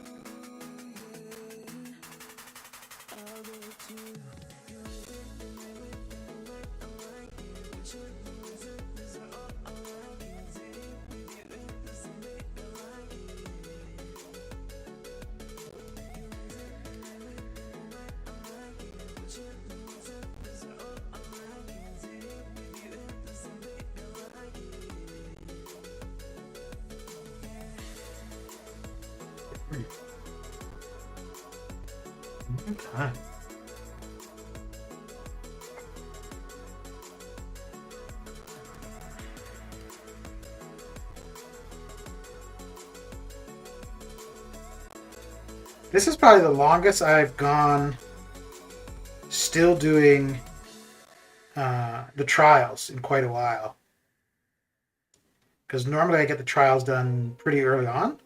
Okay. This is probably the longest I've gone still doing the trials in quite a while. Because normally I get the trials done pretty early on.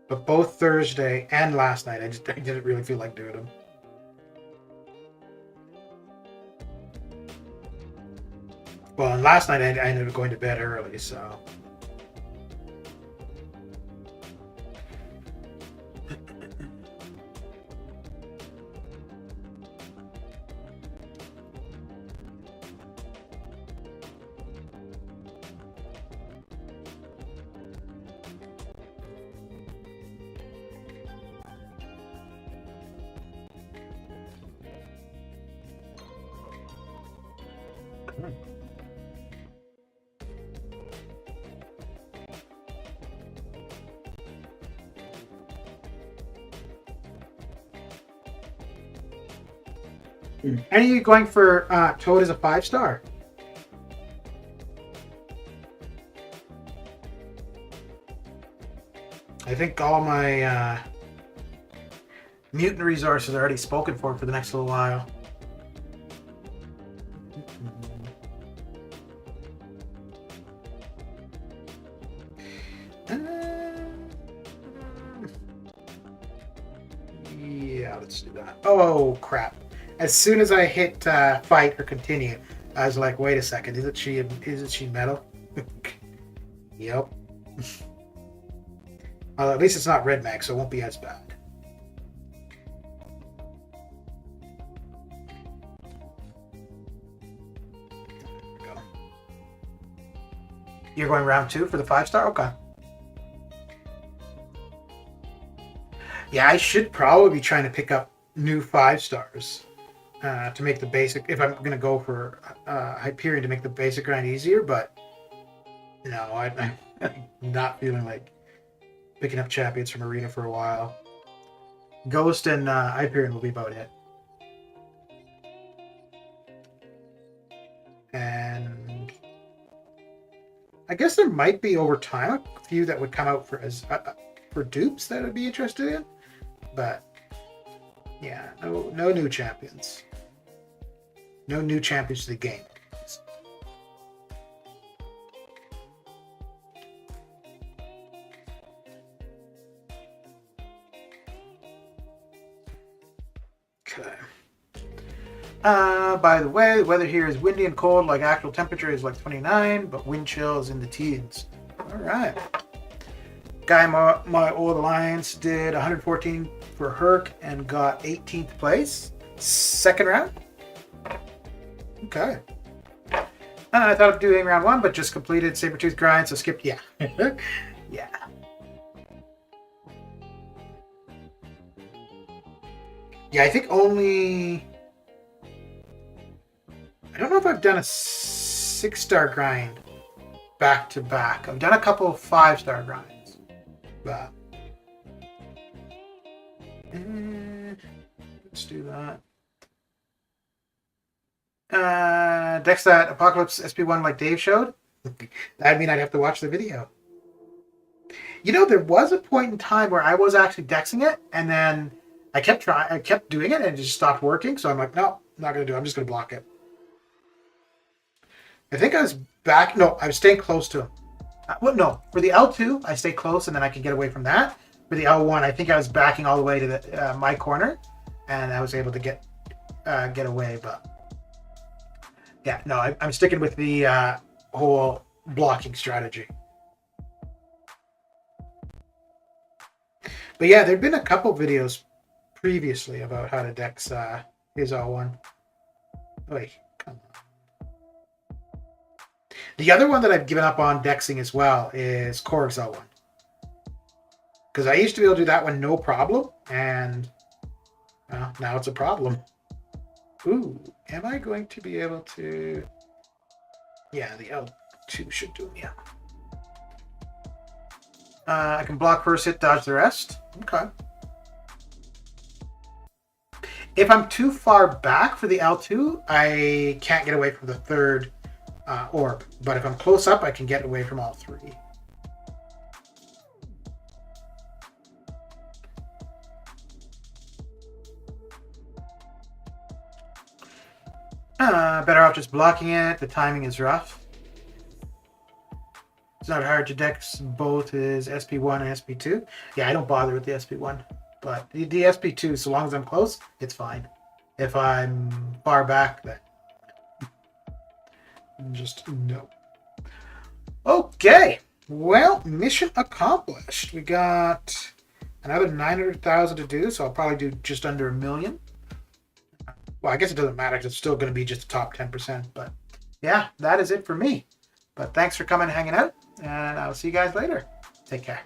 But both Thursday and last night, I didn't really feel like doing them. Well, and last night I ended up going to bed early, so. And are you going for Toad as a 5-star? I think all my mutant resources are already spoken for the next little while. Yeah, let's do that. Oh, crap. As soon as I hit fight or continue, I was like, wait a second, isn't she metal? Yep. Well, at least it's not red mag, so it won't be as bad. There we go. You're going round 2 for the 5-star? Okay. Yeah, I should probably be trying to pick up new 5-stars to make the basic, if I'm going to go for Hyperion to make the basic grind easier, but no, I'm not feeling like picking up champions from Arena for a while. Ghost and Hyperion will be about it. And I guess there might be over time a few that would come out for dupes that I'd be interested in, but yeah, no new champions. No new champions to the game. Okay. By the way, the weather here is windy and cold. Like actual temperature is like 29, but wind chill is in the teens. All right. Guy my old alliance did 114 for Herc and got 18th place. Second round. Okay. I thought of doing round 1, but just completed Sabertooth grind, so skipped. Yeah. Yeah. Yeah, I think only... I don't know if I've done a 6-star grind back to back. I've done a couple of 5-star grinds. But... let's do that. Dex that Apocalypse SP1 like Dave showed. That'd mean I'd have to watch the video. You know, there was a point in time where I was actually dexing it, and then I kept doing it, and it just stopped working. So I'm like, no, I'm not gonna do it. I'm just gonna block it. I think I was back. No, I was staying close to him. Well, no, for the L2, I stay close and then I can get away from that. For the L1, I think I was backing all the way to the my corner, and I was able to get away. But yeah, no, I'm sticking with the whole blocking strategy. But yeah, there'd been a couple videos previously about how to dex his L1. Wait, come on. The other one that I've given up on dexing as well is Korg's L1. Because I used to be able to do that one no problem, and now it's a problem. Ooh, am I going to be able to... Yeah, the L2 should do it, yeah. I can block first hit, dodge the rest. Okay. If I'm too far back for the L2, I can't get away from the third orb. But if I'm close up, I can get away from all three. Better off just blocking it. The timing is rough. It's not hard to dex both his SP1 and SP2. Yeah, I don't bother with the SP1. But the SP2, so long as I'm close, it's fine. If I'm far back, then just no. Okay. Well, mission accomplished. We got another 900,000 to do, so I'll probably do just under 1 million. Well, I guess it doesn't matter because it's still going to be just the top 10%. But yeah, that is it for me. But thanks for coming and hanging out, and I'll see you guys later. Take care.